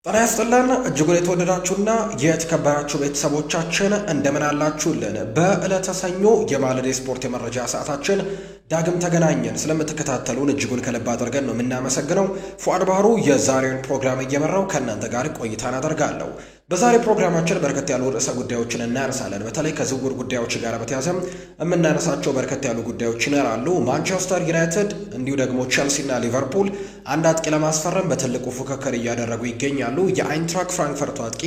ጤና ይስጥልን እጅጉን የተወደዳችሁና የተከበራችሁ ቤተሰቦቻችን እንደምን አላችሁልን? በዕለተ ሰኞ የማለዳ ስፖርት የመረጃ ሰዓታችን ዳግም ተገናኘን። ስለምትከታተሉን እጅጉን ከልብ አድርገን ነው የምናመሰግነው። ፉአድ ባህሩ የዛሬውን ፕሮግራም እየመራው ከእናንተ ጋር ቆይታን አደርጋለሁ። በዛሬ ፕሮግራማችን በርከት ያሉ ርዕሰ ጉዳዮችን እናነሳለን። በተለይ ከዝውውር ጉዳዮች ጋር በተያያዘ የምናነሳቸው በርከት ያሉ ጉዳዮች ይኖራሉ። ማንቸስተር ዩናይትድ እንዲሁ ደግሞ ቼልሲና ሊቨርፑል አንድ አጥቂ ለማስፈረም በትልቁ ፉክክር እያደረጉ ይገኛሉ። የአይንትራክ ፍራንክፈርት አጥቂ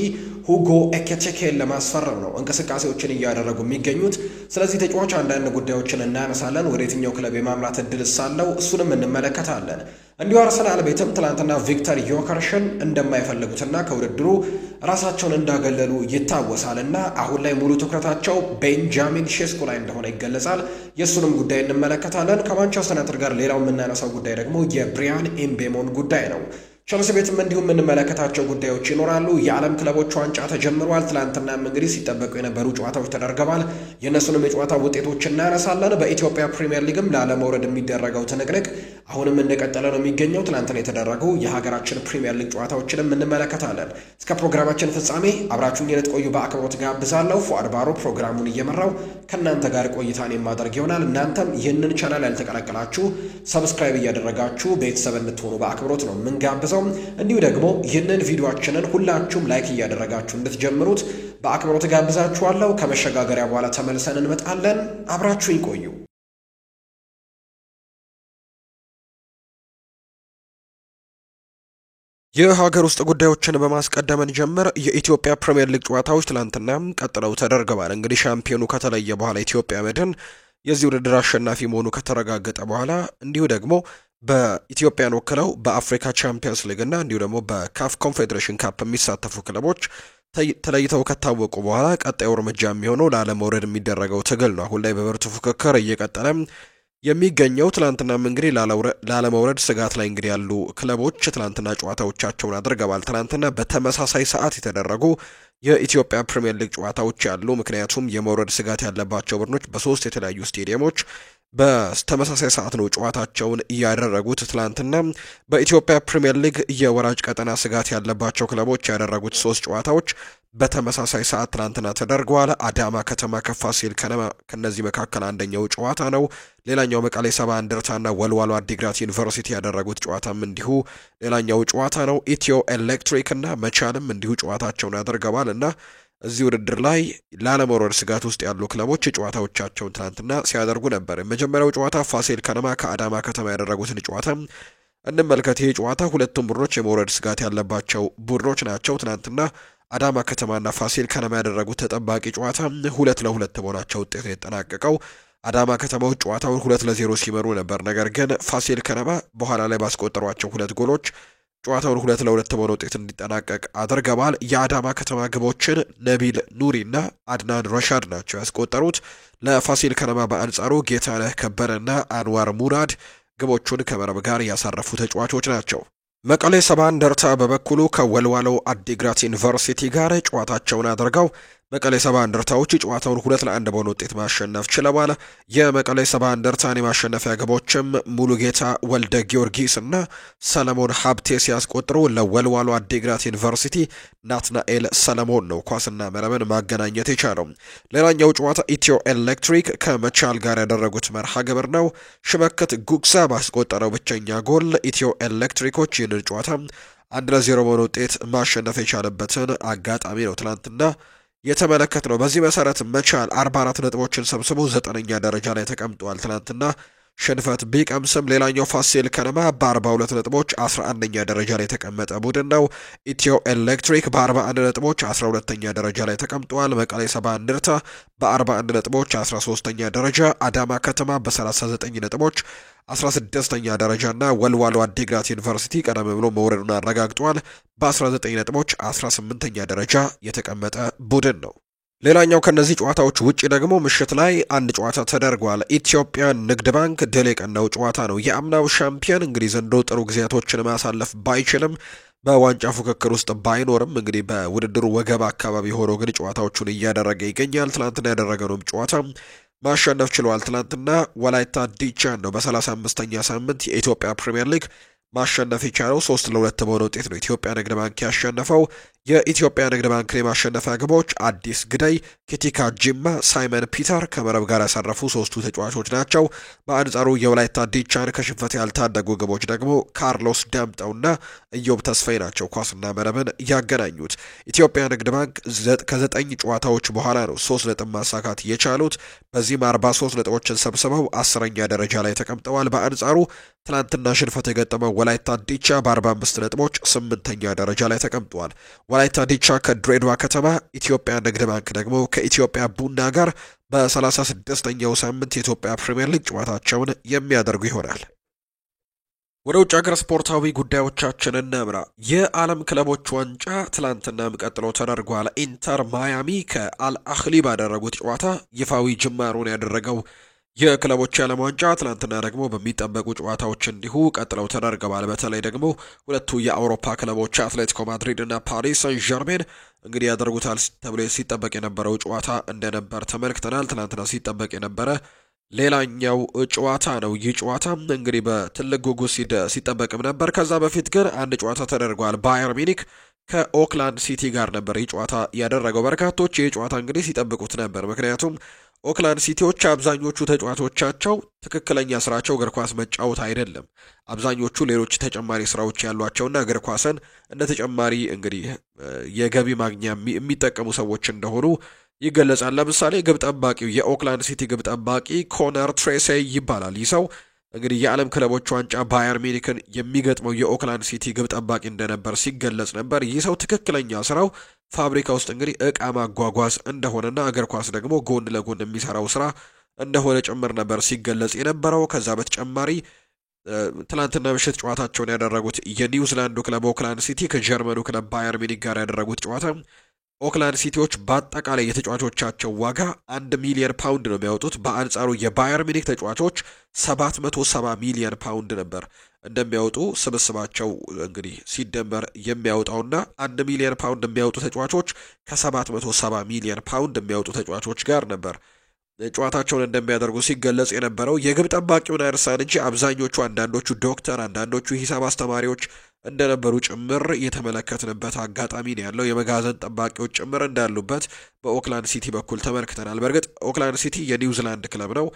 ሁጎ ኤኪቲኬን ለማስፈረም ነው እንቅስቃሴዎችን እያደረጉ የሚገኙት። ስለዚህ ተጫዋች አንዳንድ ጉዳዮችን እናነሳለን። ወደ የትኛው ክለብ የማምራት እድል ሳለው እሱንም እንመለከታለን። እንዲሁ አርሰናል ቤትም ትላንትና ቪክተር ዮከርሽን እንደማይፈልጉትና ከውድድሩ ራሳቸውን እንዳገለሉ ይታወሳልና አሁን ላይ ሙሉ ትኩረታቸው ቤንጃሚን ሼስኮ ላይ እንደሆነ ይገለጻል። የእሱንም ጉዳይ እንመለከታለን። ከማንቸስተር ዩናይትድ ጋር ሌላው የምናነሳው ጉዳይ ደግሞ የብሪያን ኤምቤሞን ጉዳይ ነው። ቸልሲ ቤትም እንዲሁም የምንመለከታቸው ጉዳዮች ይኖራሉ። የዓለም ክለቦች ዋንጫ ተጀምሯል። ትላንትናም እንግዲህ ሲጠበቁ የነበሩ ጨዋታዎች ተደርገዋል። የእነሱንም የጨዋታ ውጤቶች እናነሳለን። በኢትዮጵያ ፕሪሚየር ሊግም ላለመውረድ የሚደረገው ትንቅንቅ አሁንም እንደቀጠለ ነው የሚገኘው። ትላንትና የተደረጉ የሀገራችን ፕሪሚየር ሊግ ጨዋታዎችንም እንመለከታለን። እስከ ፕሮግራማችን ፍጻሜ አብራችሁኝ ልትቆዩ በአክብሮት ጋብዛለሁ። ፉአድ ባሮ ፕሮግራሙን እየመራው ከእናንተ ጋር ቆይታን የማደርግ ይሆናል። እናንተም ይህንን ቻናል ያልተቀላቀላችሁ ሰብስክራይብ እያደረጋችሁ ቤተሰብ እንድትሆኑ በአክብሮት ነው የምንጋብዘው። እንዲሁ ደግሞ ይህንን ቪዲዮአችንን ሁላችሁም ላይክ እያደረጋችሁ እንድትጀምሩት በአክብሮት ጋብዛችኋለሁ። ከመሸጋገሪያ በኋላ ተመልሰን እንመጣለን። አብራችሁኝ ቆዩ። የሀገር ውስጥ ጉዳዮችን በማስቀደም እንጀምር። የኢትዮጵያ ፕሪሚየር ሊግ ጨዋታዎች ትላንትና ቀጥለው ተደርገዋል። እንግዲህ ሻምፒዮኑ ከተለየ በኋላ ኢትዮጵያ መድን የዚህ ውድድር አሸናፊ መሆኑ ከተረጋገጠ በኋላ እንዲሁ ደግሞ በኢትዮጵያን ወክለው በአፍሪካ ቻምፒየንስ ሊግ እና እንዲሁ ደግሞ በካፍ ኮንፌዴሬሽን ካፕ የሚሳተፉ ክለቦች ተለይተው ከታወቁ በኋላ ቀጣዩ እርምጃ የሚሆነው ላለመውረድ የሚደረገው ትግል ነው። አሁን ላይ በብርቱ ፉክክር እየቀጠለ የሚገኘው ትላንትናም እንግዲህ ላለመውረድ ስጋት ላይ እንግዲህ ያሉ ክለቦች ትላንትና ጨዋታዎቻቸውን አድርገዋል። ትላንትና በተመሳሳይ ሰዓት የተደረጉ የኢትዮጵያ ፕሪሚየር ሊግ ጨዋታዎች ያሉ፣ ምክንያቱም የመውረድ ስጋት ያለባቸው ቡድኖች በሶስት የተለያዩ ስቴዲየሞች በተመሳሳይ ሰዓት ነው ጨዋታቸውን እያደረጉት። ትላንትና በኢትዮጵያ ፕሪሚየር ሊግ የወራጅ ቀጠና ስጋት ያለባቸው ክለቦች ያደረጉት ሶስት ጨዋታዎች በተመሳሳይ ሰዓት ትላንትና ተደርገዋል። አዳማ ከተማ ከፋሲል ከነማ ከነዚህ መካከል አንደኛው ጨዋታ ነው። ሌላኛው መቀሌ ሰባ እንደርታና ወልዋሎ አዲግራት ዩኒቨርሲቲ ያደረጉት ጨዋታም እንዲሁ ሌላኛው ጨዋታ ነው። ኢትዮ ኤሌክትሪክ እና መቻልም እንዲሁ ጨዋታቸውን ያደርገዋል እና እዚህ ውድድር ላይ ላለመውረድ ስጋት ውስጥ ያሉ ክለቦች ጨዋታዎቻቸውን ትናንትና ሲያደርጉ ነበር። የመጀመሪያው ጨዋታ ፋሲል ከነማ ከአዳማ ከተማ ያደረጉትን ጨዋታ እንመልከት። ይህ ጨዋታ ሁለቱም ቡድኖች የመውረድ ስጋት ያለባቸው ቡድኖች ናቸው። ትናንትና አዳማ ከተማና ፋሲል ከነማ ያደረጉት ተጠባቂ ጨዋታ 2-2 በሆናቸው ውጤት የተጠናቀቀው። አዳማ ከተማዎች ጨዋታውን 2-0 ሲመሩ ነበር። ነገር ግን ፋሲል ከነማ በኋላ ላይ ባስቆጠሯቸው ሁለት ጎሎች ጨዋታውን 2-2 በሆነ ውጤት እንዲጠናቀቅ አድርገዋል። የአዳማ ከተማ ግቦችን ነቢል ኑሪና አድናን ረሻድ ናቸው ያስቆጠሩት። ለፋሲል ከነማ በአንጻሩ ጌታነህ ከበረና አንዋር ሙራድ ግቦቹን ከመረብ ጋር ያሳረፉ ተጫዋቾች ናቸው። መቀሌ ሰባ እንደርታ በበኩሉ ከወልዋሎ አዲግራት ዩኒቨርሲቲ ጋር ጨዋታቸውን አድርገው መቀሌ ሰባ እንደርታዎች ጨዋታውን 2-1 በሆነ ውጤት ማሸነፍ ችለዋል። የመቀሌ ሰባ እንደርታን የማሸነፊያ ግቦችም ሙሉጌታ ወልደ ጊዮርጊስ እና ሰለሞን ሀብቴ ሲያስቆጥሩ ለወልዋሎ አዲግራት ዩኒቨርሲቲ ናትናኤል ሰለሞን ነው ኳስና መረብን ማገናኘት የቻለው። ሌላኛው ጨዋታ ኢትዮ ኤሌክትሪክ ከመቻል ጋር ያደረጉት መርሃ ግብር ነው። ሽመክት ጉግሳ ባስቆጠረው ብቸኛ ጎል ኢትዮ ኤሌክትሪኮች ይህንን ጨዋታ 1-0 በሆነ ውጤት ማሸነፍ የቻለበትን አጋጣሚ ነው ትናንትና የተመለከት ነው። በዚህ መሰረት መቻል 44 ነጥቦችን ሰብስቦ 9ኛ ደረጃ ላይ ተቀምጧል። ትናንትና ሽንፈት ቢቀምስም ሌላኛው ፋሲል ከነማ በ42 ነጥቦች 11ኛ ደረጃ ላይ የተቀመጠ ቡድን ነው። ኢትዮ ኤሌክትሪክ በ41 ነጥቦች 12ኛ ደረጃ ላይ ተቀምጧል። መቀሌ ሰባ እንደርታ በ41 ነጥቦች 13ኛ ደረጃ፣ አዳማ ከተማ በ39 ነጥቦች 16ኛ ደረጃ እና ወልዋሎ አዲግራት ዩኒቨርሲቲ ቀደም ብሎ መውረዱን አረጋግጧል። በ19 ነጥቦች 18ኛ ደረጃ የተቀመጠ ቡድን ነው። ሌላኛው ከነዚህ ጨዋታዎች ውጪ ደግሞ ምሽት ላይ አንድ ጨዋታ ተደርጓል። ኢትዮጵያ ንግድ ባንክ ድል የቀናው ጨዋታ ነው። የአምናው ሻምፒዮን እንግዲህ ዘንድሮ ጥሩ ጊዜያቶችን ማሳለፍ ባይችልም በዋንጫ ፉክክር ውስጥ ባይኖርም እንግዲህ በውድድሩ ወገብ አካባቢ ሆኖ ግን ጨዋታዎቹን እያደረገ ይገኛል። ትናንትና ያደረገውም ጨዋታ ማሸነፍ ችሏል። ትናንትና ወላይታ ዲቻን ነው በ35ኛ ሳምንት የኢትዮጵያ ፕሪሚየር ሊግ ማሸነፍ የቻለው 3-2 በሆነ ውጤት ነው ኢትዮጵያ ንግድ ባንክ ያሸነፈው። የኢትዮጵያ ንግድ ባንክ የማሸነፊያ ግቦች አዲስ ግዳይ፣ ኪቲካ ጂማ፣ ሳይመን ፒተር ከመረብ ጋር ያሳረፉ ሶስቱ ተጫዋቾች ናቸው። በአንጻሩ የወላይታ ዲቻን ከሽንፈት ያልታደጉ ግቦች ደግሞ ካርሎስ ዳምጠውና ኢዮብ ተስፋዬ ናቸው ኳስና መረብን ያገናኙት። ኢትዮጵያ ንግድ ባንክ ከ9 ጨዋታዎች በኋላ ነው 3 ነጥብ ማሳካት የቻሉት። በዚህም 43 ነጥቦችን ሰብስበው 10ኛ ደረጃ ላይ ተቀምጠዋል። በአንጻሩ ትናንትና ሽንፈት የገጠመው ወላይታ ዲቻ በ45 ነጥቦች 8ኛ ደረጃ ላይ ተቀምጧል። ወላይታ ዲቻ ከድሬዳዋ ከተማ፣ ኢትዮጵያ ንግድ ባንክ ደግሞ ከኢትዮጵያ ቡና ጋር በ36ኛው ሳምንት የኢትዮጵያ ፕሪሚየር ሊግ ጨዋታቸውን የሚያደርጉ ይሆናል። ወደ ውጭ ሀገር ስፖርታዊ ጉዳዮቻችን እናምራ። የዓለም ክለቦች ዋንጫ ትላንትናም ቀጥሎ ተደርጓል። ኢንተር ማያሚ ከአልአህሊ ባደረጉት ጨዋታ ይፋዊ ጅማሩን ያደረገው የክለቦች የዓለም ዋንጫ ትላንትና ደግሞ በሚጠበቁ ጨዋታዎች እንዲሁ ቀጥለው ተደርገዋል። በተለይ ደግሞ ሁለቱ የአውሮፓ ክለቦች አትሌቲኮ ማድሪድ እና ፓሪስ ሰን ዠርሜን እንግዲህ ያደርጉታል ተብሎ ሲጠበቅ የነበረው ጨዋታ እንደነበር ተመልክተናል። ትላንትና ሲጠበቅ የነበረ ሌላኛው ጨዋታ ነው። ይህ ጨዋታ እንግዲህ በትልቅ ጉጉት ሲጠበቅም ነበር። ከዛ በፊት ግን አንድ ጨዋታ ተደርጓል። ባየር ሚኒክ ከኦክላንድ ሲቲ ጋር ነበር ይህ ጨዋታ ያደረገው። በርካቶች ይህ ጨዋታ እንግዲህ ሲጠብቁት ነበር። ምክንያቱም ኦክላንድ ሲቲዎች አብዛኞቹ ተጫዋቾቻቸው ትክክለኛ ስራቸው እግር ኳስ መጫወት አይደለም። አብዛኞቹ ሌሎች ተጨማሪ ስራዎች ያሏቸውና እግር ኳስን እንደ ተጨማሪ እንግዲህ የገቢ ማግኛ የሚጠቀሙ ሰዎች እንደሆኑ ይገለጻል። ለምሳሌ ግብ ጠባቂው የኦክላንድ ሲቲ ግብ ጠባቂ ኮነር ትሬሴ ይባላል። ይህ ሰው እንግዲህ የዓለም ክለቦች ዋንጫ ባየር ሚኒክን የሚገጥመው የኦክላንድ ሲቲ ግብ ጠባቂ እንደነበር ሲገለጽ ነበር። ይህ ሰው ትክክለኛ ስራው ፋብሪካ ውስጥ እንግዲህ እቃ ማጓጓዝ እንደሆነና እግር ኳስ ደግሞ ጎን ለጎን የሚሰራው ስራ እንደሆነ ጭምር ነበር ሲገለጽ የነበረው። ከዛ በተጨማሪ ትላንትና ምሽት ጨዋታቸውን ያደረጉት የኒውዚላንዱ ክለብ ኦክላንድ ሲቲ ከጀርመኑ ክለብ ባየር ሚኒክ ጋር ያደረጉት ጨዋታ ኦክላንድ ሲቲዎች በአጠቃላይ የተጫዋቾቻቸው ዋጋ 1 ሚሊዮን ፓውንድ ነው የሚያወጡት። በአንጻሩ የባየር ሚኒክ ተጫዋቾች 770 ሚሊዮን ፓውንድ ነበር እንደሚያወጡ ስብስባቸው እንግዲህ ሲደመር የሚያወጣውና 1 ሚሊዮን ፓውንድ የሚያወጡ ተጫዋቾች ከ770 ሚሊዮን ፓውንድ የሚያወጡ ተጫዋቾች ጋር ነበር ጨዋታቸውን እንደሚያደርጉ ሲገለጽ የነበረው። የግብ ጠባቂውን አርሳን እንጂ አብዛኞቹ አንዳንዶቹ ዶክተር፣ አንዳንዶቹ ሂሳብ አስተማሪዎች እንደነበሩ ጭምር የተመለከትንበት አጋጣሚ ነው ያለው። የመጋዘን ጠባቂዎች ጭምር እንዳሉበት በኦክላንድ ሲቲ በኩል ተመልክተናል። በእርግጥ ኦክላንድ ሲቲ የኒውዚላንድ ክለብ ነው።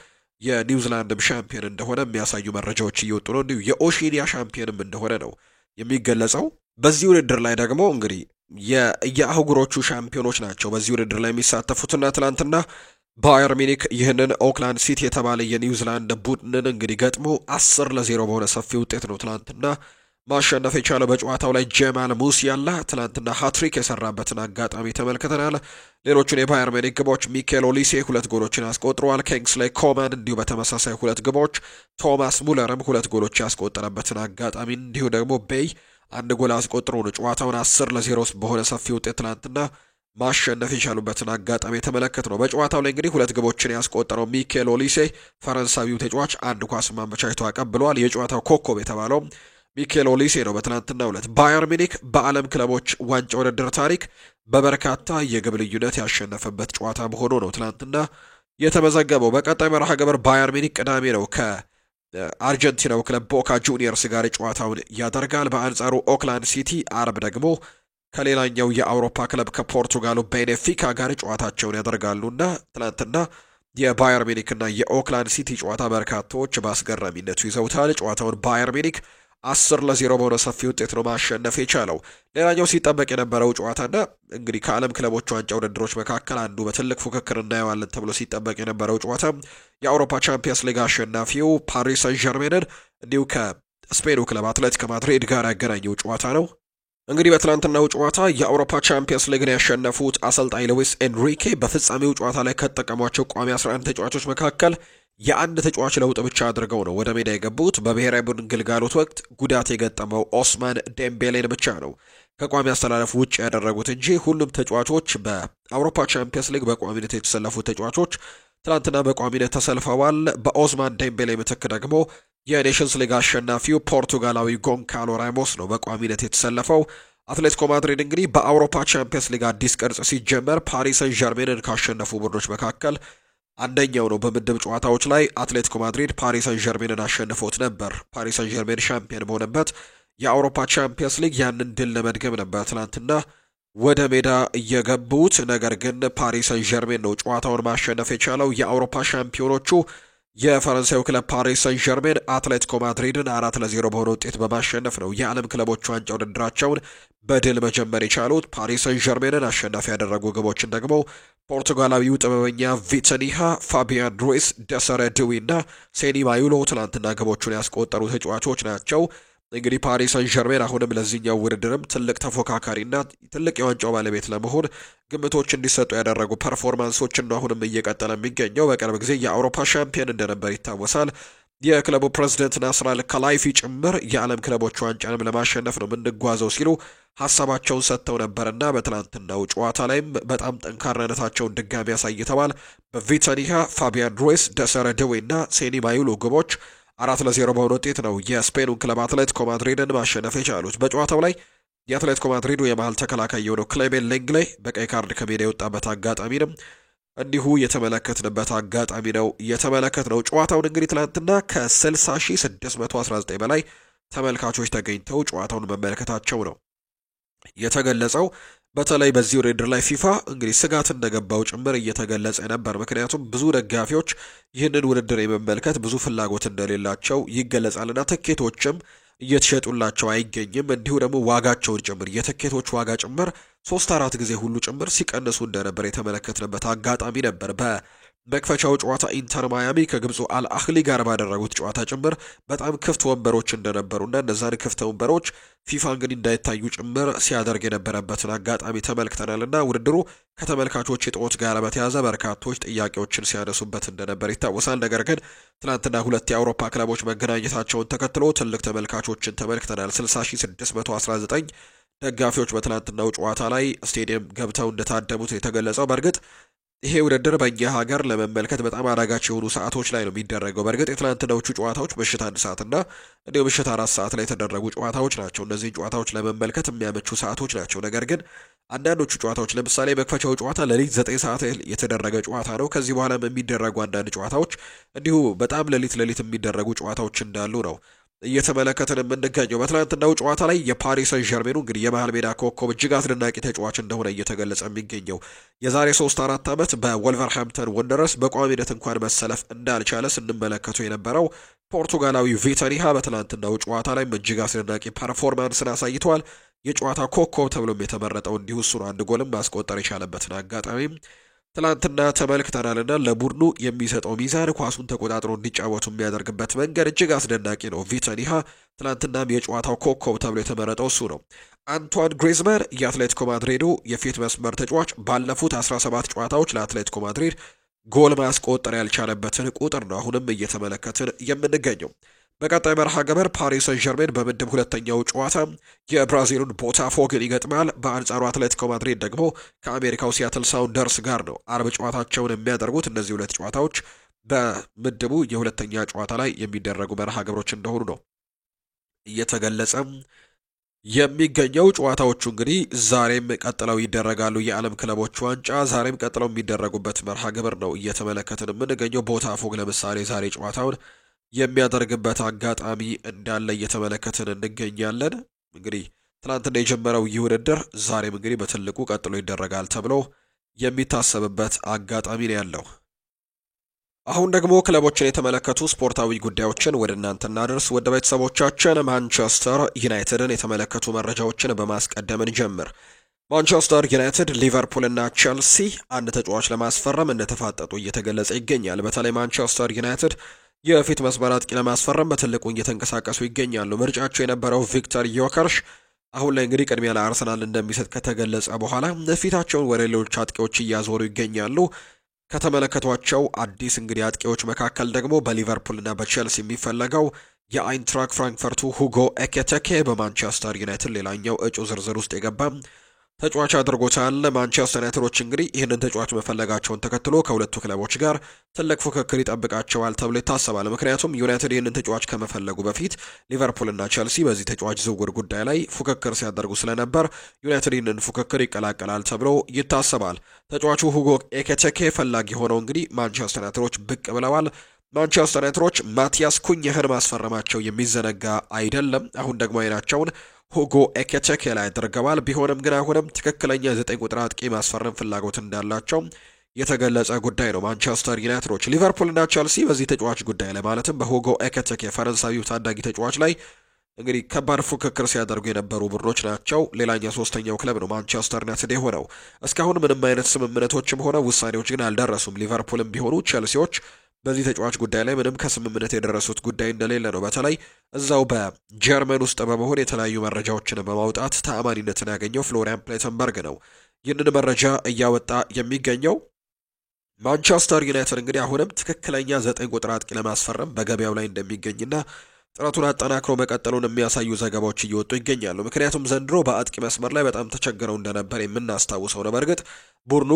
የኒውዚላንድም ሻምፒዮን እንደሆነ የሚያሳዩ መረጃዎች እየወጡ ነው። እንዲሁ የኦሺኒያ ሻምፒዮንም እንደሆነ ነው የሚገለጸው። በዚህ ውድድር ላይ ደግሞ እንግዲህ የአህጉሮቹ ሻምፒዮኖች ናቸው በዚህ ውድድር ላይ የሚሳተፉትና ትላንትና ባየር ሚኒክ ይህንን ኦክላንድ ሲቲ የተባለ የኒውዚላንድ ቡድንን እንግዲህ ገጥሞ 10-0 በሆነ ሰፊ ውጤት ነው ትላንትና ማሸነፍ የቻለው። በጨዋታው ላይ ጀማል ሙሲያላ ትላንትና ሃትሪክ የሰራበትን አጋጣሚ ተመልክተናል። ሌሎቹን የባየር ሚኒክ ግቦች ሚኬል ኦሊሴ 2 ጎሎችን አስቆጥሯል። ኪንግስሌይ ኮማን እንዲሁ በተመሳሳይ 2 ግቦች፣ ቶማስ ሙለርም 2 ጎሎች ያስቆጠረበትን አጋጣሚ እንዲሁ ደግሞ ቤይ 1 ጎል አስቆጥሮ ነው ጨዋታውን 10-0 በሆነ ሰፊ ውጤት ትላንትና ማሸነፍ የቻሉበትን አጋጣሚ የተመለከት ነው። በጨዋታው ላይ እንግዲህ 2 ግቦችን ያስቆጠረው ሚኬል ኦሊሴ ፈረንሳዊው ተጫዋች 1 ኳስ ማመቻችቶ አቀብሏል። የጨዋታው ኮከብ የተባለው ሚኬል ኦሊሴ ነው። በትናንትናው ዕለት ባየር ሚኒክ በዓለም ክለቦች ዋንጫ ውድድር ታሪክ በበርካታ የግብ ልዩነት ያሸነፈበት ጨዋታ መሆኑ ነው ትናንትና የተመዘገበው። በቀጣይ መርሃ ግብር ባየር ሚኒክ ቅዳሜ ነው ከአርጀንቲናው ክለብ ቦካ ጁኒየርስ ጋር ጨዋታውን ያደርጋል። በአንጻሩ ኦክላንድ ሲቲ አርብ ደግሞ ከሌላኛው የአውሮፓ ክለብ ከፖርቱጋሉ ቤኔፊካ ጋር ጨዋታቸውን ያደርጋሉና ትናንትና የባየር ሚኒክ እና የኦክላንድ ሲቲ ጨዋታ በርካታዎች በአስገራሚነቱ ይዘውታል። ጨዋታውን ባየር ሚኒክ 10-0 በሆነ ሰፊ ውጤት ነው ማሸነፍ የቻለው። ሌላኛው ሲጠበቅ የነበረው ጨዋታና እንግዲህ ከዓለም ክለቦች ዋንጫ ውድድሮች መካከል አንዱ በትልቅ ፉክክር እናየዋለን ተብሎ ሲጠበቅ የነበረው ጨዋታ የአውሮፓ ቻምፒየንስ ሊግ አሸናፊው ፓሪስ ሰን ዠርሜንን እንዲሁ ከስፔኑ ክለብ አትሌቲኮ ማድሪድ ጋር ያገናኘው ጨዋታ ነው። እንግዲህ በትላንትናው ጨዋታ የአውሮፓ ቻምፒየንስ ሊግን ያሸነፉት አሰልጣኝ ሉዊስ ኤንሪኬ በፍጻሜው ጨዋታ ላይ ከተጠቀሟቸው ቋሚ 11 ተጫዋቾች መካከል የአንድ ተጫዋች ለውጥ ብቻ አድርገው ነው ወደ ሜዳ የገቡት። በብሔራዊ ቡድን ግልጋሎት ወቅት ጉዳት የገጠመው ኦስማን ዴምቤሌን ብቻ ነው ከቋሚ አስተላለፍ ውጭ ያደረጉት እንጂ ሁሉም ተጫዋቾች በአውሮፓ ቻምፒየንስ ሊግ በቋሚነት የተሰለፉት ተጫዋቾች ትላንትና በቋሚነት ተሰልፈዋል። በኦስማን ዴምቤሌ ምትክ ደግሞ የኔሽንስ ሊግ አሸናፊው ፖርቱጋላዊ ጎንካሎ ራሞስ ነው በቋሚነት የተሰለፈው። አትሌቲኮ ማድሪድ እንግዲህ በአውሮፓ ቻምፒየንስ ሊግ አዲስ ቅርጽ ሲጀመር ፓሪስ ሰን ዠርሜንን ካሸነፉ ቡድኖች መካከል አንደኛው ነው። በምድብ ጨዋታዎች ላይ አትሌቲኮ ማድሪድ ፓሪስ ሰን ዠርሜንን አሸንፎት ነበር። ፓሪስ ሰን ዠርሜን ሻምፒዮን በሆነበት የአውሮፓ ቻምፒየንስ ሊግ ያንን ድል ለመድገም ነበር ትናንትና ወደ ሜዳ እየገቡት። ነገር ግን ፓሪስ ሰን ዠርሜን ነው ጨዋታውን ማሸነፍ የቻለው። የአውሮፓ ሻምፒዮኖቹ የፈረንሳዩ ክለብ ፓሪስ ሰን ዠርሜን አትሌቲኮ ማድሪድን 4-0 በሆነ ውጤት በማሸነፍ ነው የዓለም ክለቦች ዋንጫ ውድድራቸውን በድል መጀመር የቻሉት። ፓሪስ ሰን ዠርሜንን አሸናፊ ያደረጉ ግቦችን ደግሞ ፖርቱጋላዊው ጥበበኛ ቪተኒሃ፣ ፋቢያን ሩይስ፣ ደሰረ ድዊ እና ሴኒ ማዩሎ ትናንትና ግቦቹን ያስቆጠሩ ተጫዋቾች ናቸው። እንግዲህ ፓሪስ ሰን ዠርሜን አሁንም ለዚህኛው ውድድርም ትልቅ ተፎካካሪና ትልቅ የዋንጫው ባለቤት ለመሆን ግምቶች እንዲሰጡ ያደረጉ ፐርፎርማንሶችን ነው አሁንም እየቀጠለ የሚገኘው። በቅርብ ጊዜ የአውሮፓ ሻምፒዮን እንደነበር ይታወሳል። የክለቡ ፕሬዝዳንት ናስር አል ከላይፊ ጭምር የዓለም ክለቦች ዋንጫንም ለማሸነፍ ነው የምንጓዘው ሲሉ ሀሳባቸውን ሰጥተው ነበርና በትናንትናው ጨዋታ ላይም በጣም ጠንካራነታቸውን ድጋሚ አሳይተዋል። በቪተኒሃ፣ ፋቢያን ሩይስ፣ ደሰረ ድዊ እና ሴኒ ማዩሎ ግቦች 4-0 በሆነ ውጤት ነው የስፔኑን ክለብ አትሌቲኮ ማድሪድን ማሸነፍ የቻሉት። በጨዋታው ላይ የአትሌቲኮ ማድሪዱ የመሃል ተከላካይ የሆነው ክሌሜን ሌንግሌ በቀይ ካርድ ከሜዳ የወጣበት አጋጣሚንም እንዲሁ የተመለከትንበት አጋጣሚ ነው የተመለከትነው። ጨዋታውን እንግዲህ ትናንትና ከ60,619 በላይ ተመልካቾች ተገኝተው ጨዋታውን መመልከታቸው ነው የተገለጸው። በተለይ በዚህ ውድድር ላይ ፊፋ እንግዲህ ስጋት እንደገባው ጭምር እየተገለጸ ነበር። ምክንያቱም ብዙ ደጋፊዎች ይህንን ውድድር የመመልከት ብዙ ፍላጎት እንደሌላቸው ይገለጻልና ትኬቶችም እየተሸጡላቸው አይገኝም። እንዲሁ ደግሞ ዋጋቸውን ጭምር የትኬቶች ዋጋ ጭምር 3-4 ጊዜ ሁሉ ጭምር ሲቀንሱ እንደነበር የተመለከትንበት አጋጣሚ ነበር። በመክፈቻው ጨዋታ ኢንተር ማያሚ ከግብፁ አልአህሊ ጋር ባደረጉት ጨዋታ ጭምር በጣም ክፍት ወንበሮች እንደነበሩና እነዛን ክፍት ወንበሮች ፊፋ እንግዲህ እንዳይታዩ ጭምር ሲያደርግ የነበረበትን አጋጣሚ ተመልክተናልና ውድድሩ ከተመልካቾች እጦት ጋር በተያያዘ በርካቶች ጥያቄዎችን ሲያነሱበት እንደነበር ይታወሳል። ነገር ግን ትናንትና ሁለት የአውሮፓ ክለቦች መገናኘታቸውን ተከትሎ ትልቅ ተመልካቾችን ተመልክተናል። 60,619 ደጋፊዎች በትናንትናው ጨዋታ ላይ ስቴዲየም ገብተው እንደታደሙት የተገለጸው። በእርግጥ ይሄ ውድድር በእኛ ሀገር ለመመልከት በጣም አዳጋች የሆኑ ሰዓቶች ላይ ነው የሚደረገው። በእርግጥ የትናንትናዎቹ ጨዋታዎች ምሽት 1 ሰዓትና እንዲሁም ምሽት 4 ሰዓት ላይ የተደረጉ ጨዋታዎች ናቸው። እነዚህ ጨዋታዎች ለመመልከት የሚያመቹ ሰዓቶች ናቸው። ነገር ግን አንዳንዶቹ ጨዋታዎች ለምሳሌ መክፈቻው ጨዋታ ሌሊት 9 ሰዓት የተደረገ ጨዋታ ነው። ከዚህ በኋላ የሚደረጉ አንዳንድ ጨዋታዎች እንዲሁ በጣም ሌሊት የሚደረጉ ጨዋታዎች እንዳሉ ነው እየተመለከትን የምንገኘው። በትናንትናው ጨዋታ ላይ የፓሪስ ሰን ዠርሜኑ እንግዲህ የመሃል ሜዳ ኮከብ እጅግ አስደናቂ ተጫዋች እንደሆነ እየተገለጸ የሚገኘው የዛሬ 3-4 ዓመት በወልቨርሃምፕተን ወንደረርስ በቋሚነት እንኳን መሰለፍ እንዳልቻለ ስንመለከቱ የነበረው ፖርቱጋላዊ ቪተኒሃ በትናንትናው ጨዋታ ላይ እጅግ አስደናቂ ፐርፎርማንስን አሳይቷል። የጨዋታ ኮከብ ተብሎም የተመረጠው እንዲሁ እሱ ነው። አንድ ጎልም ማስቆጠር የቻለበትን አጋጣሚ ትላንትና ተመልክተናልና ለቡድኑ የሚሰጠው ሚዛን ኳሱን ተቆጣጥሮ እንዲጫወቱ የሚያደርግበት መንገድ እጅግ አስደናቂ ነው። ቪተኒሃ ትላንትናም የጨዋታው ኮከብ ተብሎ የተመረጠው እሱ ነው። አንቷን ግሪዝማን የአትሌቲኮ ማድሪዱ የፊት መስመር ተጫዋች ባለፉት 17 ጨዋታዎች ለአትሌቲኮ ማድሪድ ጎል ማስቆጠር ያልቻለበትን ቁጥር ነው አሁንም እየተመለከትን የምንገኘው። በቀጣይ መርሃ ግብር ፓሪስ ሰን ዠርሜን በምድብ ሁለተኛው ጨዋታ የብራዚሉን ቦታፎግን ይገጥማል። በአንጻሩ አትሌቲኮ ማድሪድ ደግሞ ከአሜሪካው ሲያትል ሳውንደርስ ጋር ነው አርብ ጨዋታቸውን የሚያደርጉት። እነዚህ ሁለት ጨዋታዎች በምድቡ የሁለተኛ ጨዋታ ላይ የሚደረጉ መርሃ ግብሮች እንደሆኑ ነው እየተገለጸ የሚገኘው። ጨዋታዎቹ እንግዲህ ዛሬም ቀጥለው ይደረጋሉ። የዓለም ክለቦች ዋንጫ ዛሬም ቀጥለው የሚደረጉበት መርሃ ግብር ነው እየተመለከትን የምንገኘው። ቦታፎግ ለምሳሌ ዛሬ ጨዋታውን የሚያደርግበት አጋጣሚ እንዳለ እየተመለከትን እንገኛለን። እንግዲህ ትናንትና የጀመረው ይህ ውድድር ዛሬም እንግዲህ በትልቁ ቀጥሎ ይደረጋል ተብሎ የሚታሰብበት አጋጣሚ ነው ያለው። አሁን ደግሞ ክለቦችን የተመለከቱ ስፖርታዊ ጉዳዮችን ወደ እናንተ እናደርስ። ወደ ቤተሰቦቻችን ማንቸስተር ዩናይትድን የተመለከቱ መረጃዎችን በማስቀደም እንጀምር። ማንቸስተር ዩናይትድ፣ ሊቨርፑል እና ቼልሲ አንድ ተጫዋች ለማስፈረም እንደተፋጠጡ እየተገለጸ ይገኛል። በተለይ ማንቸስተር ዩናይትድ የፊት መስመር አጥቂ ለማስፈረም በትልቁ እየተንቀሳቀሱ ይገኛሉ። ምርጫቸው የነበረው ቪክተር ዮከርሽ አሁን ላይ እንግዲህ ቅድሚያ ለአርሰናል እንደሚሰጥ ከተገለጸ በኋላ ፊታቸውን ወደ ሌሎች አጥቂዎች እያዞሩ ይገኛሉ። ከተመለከቷቸው አዲስ እንግዲህ አጥቂዎች መካከል ደግሞ በሊቨርፑልና በቼልሲ የሚፈለገው የአይንትራክ ፍራንክፈርቱ ሁጎ ኤኬቴኬ በማንቸስተር ዩናይትድ ሌላኛው እጩ ዝርዝር ውስጥ የገባ ተጫዋች አድርጎታል። ማንቸስተር ዩናይትዶች እንግዲህ ይህንን ተጫዋች መፈለጋቸውን ተከትሎ ከሁለቱ ክለቦች ጋር ትልቅ ፉክክር ይጠብቃቸዋል ተብሎ ይታሰባል። ምክንያቱም ዩናይትድ ይህንን ተጫዋች ከመፈለጉ በፊት ሊቨርፑልና ቸልሲ በዚህ ተጫዋች ዝውውር ጉዳይ ላይ ፉክክር ሲያደርጉ ስለነበር ዩናይትድ ይህንን ፉክክር ይቀላቀላል ተብሎ ይታሰባል። ተጫዋቹ ሁጎ ኤኪቲኬ ፈላጊ ሆነው እንግዲህ ማንቸስተር ዩናይትዶች ብቅ ብለዋል። ማንቸስተር ዩናይትዶች ማቲያስ ኩኝህን ማስፈረማቸው የሚዘነጋ አይደለም። አሁን ደግሞ አይናቸውን ሁጎ ኤኪቲኬ ላይ አድርገዋል። ቢሆንም ግን አሁንም ትክክለኛ 9 ቁጥር አጥቂ ማስፈረም ፍላጎት እንዳላቸው የተገለጸ ጉዳይ ነው። ማንቸስተር ዩናይትዶች፣ ሊቨርፑልና ቸልሲ በዚህ ተጫዋች ጉዳይ ላይ ማለትም በሁጎ ኤኪቲኬ ፈረንሳዊው ታዳጊ ተጫዋች ላይ እንግዲህ ከባድ ፉክክር ሲያደርጉ የነበሩ ቡድኖች ናቸው። ሌላኛው ሶስተኛው ክለብ ነው ማንቸስተር ዩናይትድ የሆነው። እስካሁን ምንም አይነት ስምምነቶችም ሆነ ውሳኔዎች ግን አልደረሱም። ሊቨርፑልም ቢሆኑ ቸልሲዎች በዚህ ተጫዋች ጉዳይ ላይ ምንም ከስምምነት የደረሱት ጉዳይ እንደሌለ ነው። በተለይ እዛው በጀርመን ውስጥ በመሆን የተለያዩ መረጃዎችን በማውጣት ተአማኒነትን ያገኘው ፍሎሪያን ፕሌተንበርግ ነው ይህንን መረጃ እያወጣ የሚገኘው። ማንቸስተር ዩናይትድ እንግዲህ አሁንም ትክክለኛ 9 ቁጥር አጥቂ ለማስፈረም በገበያው ላይ እንደሚገኝና ጥረቱን አጠናክሮ መቀጠሉን የሚያሳዩ ዘገባዎች እየወጡ ይገኛሉ። ምክንያቱም ዘንድሮ በአጥቂ መስመር ላይ በጣም ተቸግረው እንደነበር የምናስታውሰው ነው። በእርግጥ ቡድኑ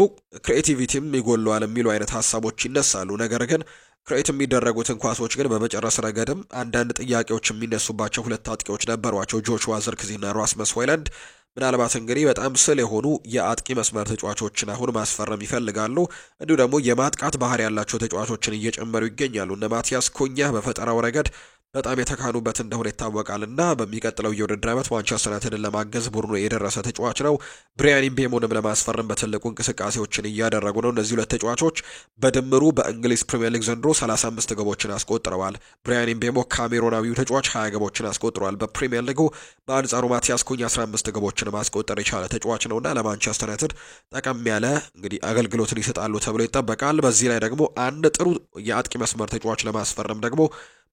ክሬቲቪቲም ይጎለዋል የሚሉ አይነት ሀሳቦች ይነሳሉ። ነገር ግን ክሬት የሚደረጉትን ኳሶች ግን በመጨረስ ረገድም አንዳንድ ጥያቄዎች የሚነሱባቸው ሁለት አጥቂዎች ነበሯቸው፣ ጆሹዋ ዝርክዚና ራስመስ ሆይለንድ። ምናልባት እንግዲህ በጣም ስል የሆኑ የአጥቂ መስመር ተጫዋቾችን አሁን ማስፈረም ይፈልጋሉ። እንዲሁ ደግሞ የማጥቃት ባህሪ ያላቸው ተጫዋቾችን እየጨመሩ ይገኛሉ። እነ ማቲያስ ኩኛ በፈጠራው ረገድ በጣም የተካኑበት እንደሆነ ይታወቃልና በሚቀጥለው የውድድር ዓመት ማንቸስተር ዩናይትድን ለማገዝ ቡድኑ የደረሰ ተጫዋች ነው። ብራያን ምቤሞንም ለማስፈረም በትልቁ እንቅስቃሴዎችን እያደረጉ ነው። እነዚህ ሁለት ተጫዋቾች በድምሩ በእንግሊዝ ፕሪሚየር ሊግ ዘንድሮ 35 ግቦችን አስቆጥረዋል። ብራያን ምቤሞ ካሜሮናዊው ተጫዋች 20 ግቦችን አስቆጥረዋል በፕሪሚየር ሊጉ። በአንጻሩ ማቲያስ ኩኝ 15 ግቦችን ማስቆጠር የቻለ ተጫዋች ነውና ለማንቸስተር ዩናይትድ ጠቀም ያለ እንግዲህ አገልግሎትን ይሰጣሉ ተብሎ ይጠበቃል። በዚህ ላይ ደግሞ አንድ ጥሩ የአጥቂ መስመር ተጫዋች ለማስፈረም ደግሞ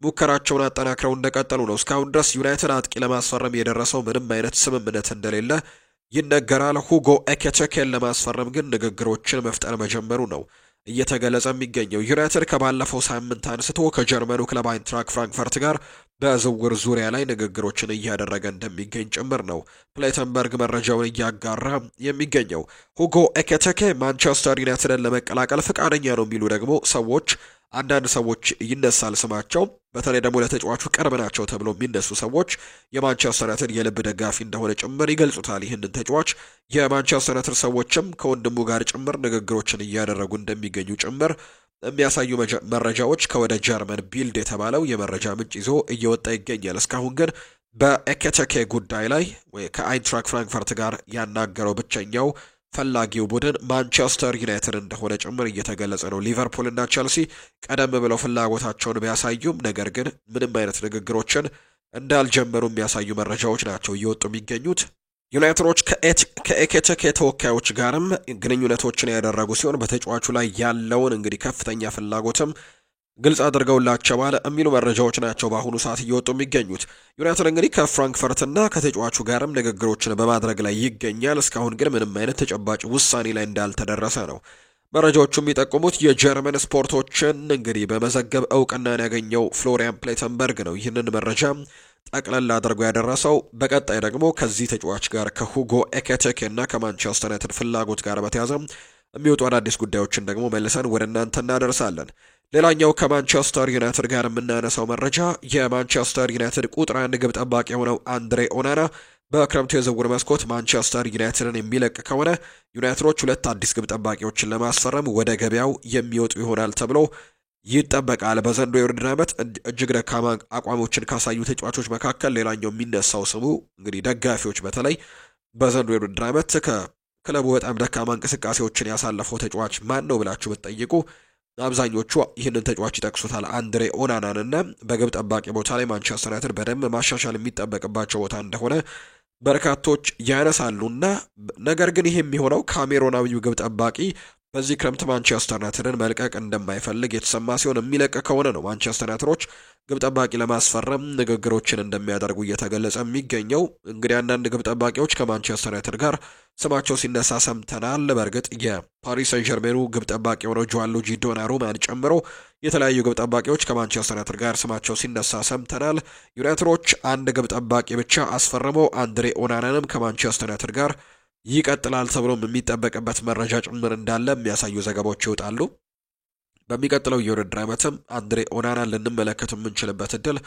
ሙከራቸውን አጠናክረው እንደቀጠሉ ነው። እስካሁን ድረስ ዩናይትድ አጥቂ ለማስፈረም የደረሰው ምንም አይነት ስምምነት እንደሌለ ይነገራል። ሁጎ ኤኪቲኬን ለማስፈረም ግን ንግግሮችን መፍጠር መጀመሩ ነው እየተገለጸ የሚገኘው። ዩናይትድ ከባለፈው ሳምንት አንስቶ ከጀርመኑ ክለብ አይንትራክ ፍራንክፈርት ጋር በዝውውር ዙሪያ ላይ ንግግሮችን እያደረገ እንደሚገኝ ጭምር ነው ፕሌተንበርግ መረጃውን እያጋራ የሚገኘው። ሁጎ ኤኪቲኬ ማንቸስተር ዩናይትድን ለመቀላቀል ፈቃደኛ ነው የሚሉ ደግሞ አንዳንድ ሰዎች ይነሳል ስማቸው። በተለይ ደግሞ ለተጫዋቹ ቅርብ ናቸው ተብሎ የሚነሱ ሰዎች የማንቸስተር ዩናይትድ የልብ ደጋፊ እንደሆነ ጭምር ይገልጹታል። ይህንን ተጫዋች የማንቸስተር ዩናይትድ ሰዎችም ከወንድሙ ጋር ጭምር ንግግሮችን እያደረጉ እንደሚገኙ ጭምር የሚያሳዩ መረጃዎች ከወደ ጀርመን ቢልድ የተባለው የመረጃ ምንጭ ይዞ እየወጣ ይገኛል። እስካሁን ግን በኤኪቲኬ ጉዳይ ላይ ከአይንትራክ ፍራንክፈርት ጋር ያናገረው ብቸኛው ፈላጊው ቡድን ማንቸስተር ዩናይትድ እንደሆነ ጭምር እየተገለጸ ነው። ሊቨርፑል እና ቸልሲ ቀደም ብለው ፍላጎታቸውን ቢያሳዩም ነገር ግን ምንም አይነት ንግግሮችን እንዳልጀመሩ የሚያሳዩ መረጃዎች ናቸው እየወጡ የሚገኙት። ዩናይትዶች ከኤኪቲኬ ተወካዮች ጋርም ግንኙነቶችን ያደረጉ ሲሆን በተጫዋቹ ላይ ያለውን እንግዲህ ከፍተኛ ፍላጎትም ግልጽ አድርገውላቸዋል የሚሉ መረጃዎች ናቸው በአሁኑ ሰዓት እየወጡ የሚገኙት። ዩናይትድ እንግዲህ ከፍራንክፈርትና ከተጫዋቹ ጋርም ንግግሮችን በማድረግ ላይ ይገኛል። እስካሁን ግን ምንም አይነት ተጨባጭ ውሳኔ ላይ እንዳልተደረሰ ነው መረጃዎቹ የሚጠቁሙት። የጀርመን ስፖርቶችን እንግዲህ በመዘገብ እውቅናን ያገኘው ፍሎሪያን ፕሌተንበርግ ነው ይህንን መረጃ ጠቅለል አድርጎ ያደረሰው። በቀጣይ ደግሞ ከዚህ ተጫዋች ጋር ከሁጎ ኤኪቲኬ እና ከማንቸስተር ዩናይትድ ፍላጎት ጋር በተያያዘ የሚወጡ አዳዲስ ጉዳዮችን ደግሞ መልሰን ወደ እናንተ እናደርሳለን። ሌላኛው ከማንቸስተር ዩናይትድ ጋር የምናነሳው መረጃ የማንቸስተር ዩናይትድ ቁጥር 1 ግብ ጠባቂ የሆነው አንድሬ ኦናና በክረምቱ የዝውውር መስኮት ማንቸስተር ዩናይትድን የሚለቅ ከሆነ ዩናይትዶች 2 አዲስ ግብ ጠባቂዎችን ለማስፈረም ወደ ገበያው የሚወጡ ይሆናል ተብሎ ይጠበቃል። በዘንድሮው የውድድር ዓመት እጅግ ደካማ አቋሞችን ካሳዩ ተጫዋቾች መካከል ሌላኛው የሚነሳው ስሙ እንግዲህ ደጋፊዎች በተለይ በዘንድሮው የውድድር ዓመት ከክለቡ በጣም ደካማ እንቅስቃሴዎችን ያሳለፈው ተጫዋች ማን ነው ብላችሁ ብትጠይቁ አብዛኞቹ ይህንን ተጫዋች ይጠቅሱታል፣ አንድሬ ኦናናን። እና በግብ ጠባቂ ቦታ ላይ ማንቸስተር ዩናይትድ በደንብ ማሻሻል የሚጠበቅባቸው ቦታ እንደሆነ በርካቶች ያነሳሉና ነገር ግን ይህ የሚሆነው ካሜሮናዊው ግብ ጠባቂ በዚህ ክረምት ማንቸስተር ዩናይትድን መልቀቅ እንደማይፈልግ የተሰማ ሲሆን የሚለቅ ከሆነ ነው ማንቸስተር ዩናይትዶች ግብ ጠባቂ ለማስፈረም ንግግሮችን እንደሚያደርጉ እየተገለጸ የሚገኘው። እንግዲህ አንዳንድ ግብ ጠባቂዎች ከማንቸስተር ዩናይትድ ጋር ስማቸው ሲነሳ ሰምተናል። በእርግጥ የፓሪስ ሰን ዠርሜኑ ግብ ጠባቂ የሆነው ጆዋንሉጂ ዶናሩማን ጨምሮ የተለያዩ ግብ ጠባቂዎች ከማንቸስተር ዩናይትድ ጋር ስማቸው ሲነሳ ሰምተናል። ዩናይትዶች አንድ ግብ ጠባቂ ብቻ አስፈርመው አንድሬ ኦናናንም ከማንቸስተር ዩናይትድ ጋር ይቀጥላል ተብሎም የሚጠበቅበት መረጃ ጭምር እንዳለ የሚያሳዩ ዘገባዎች ይወጣሉ። በሚቀጥለው የውድድር ዓመትም አንድሬ ኦናናን ልንመለከት የምንችልበት እድል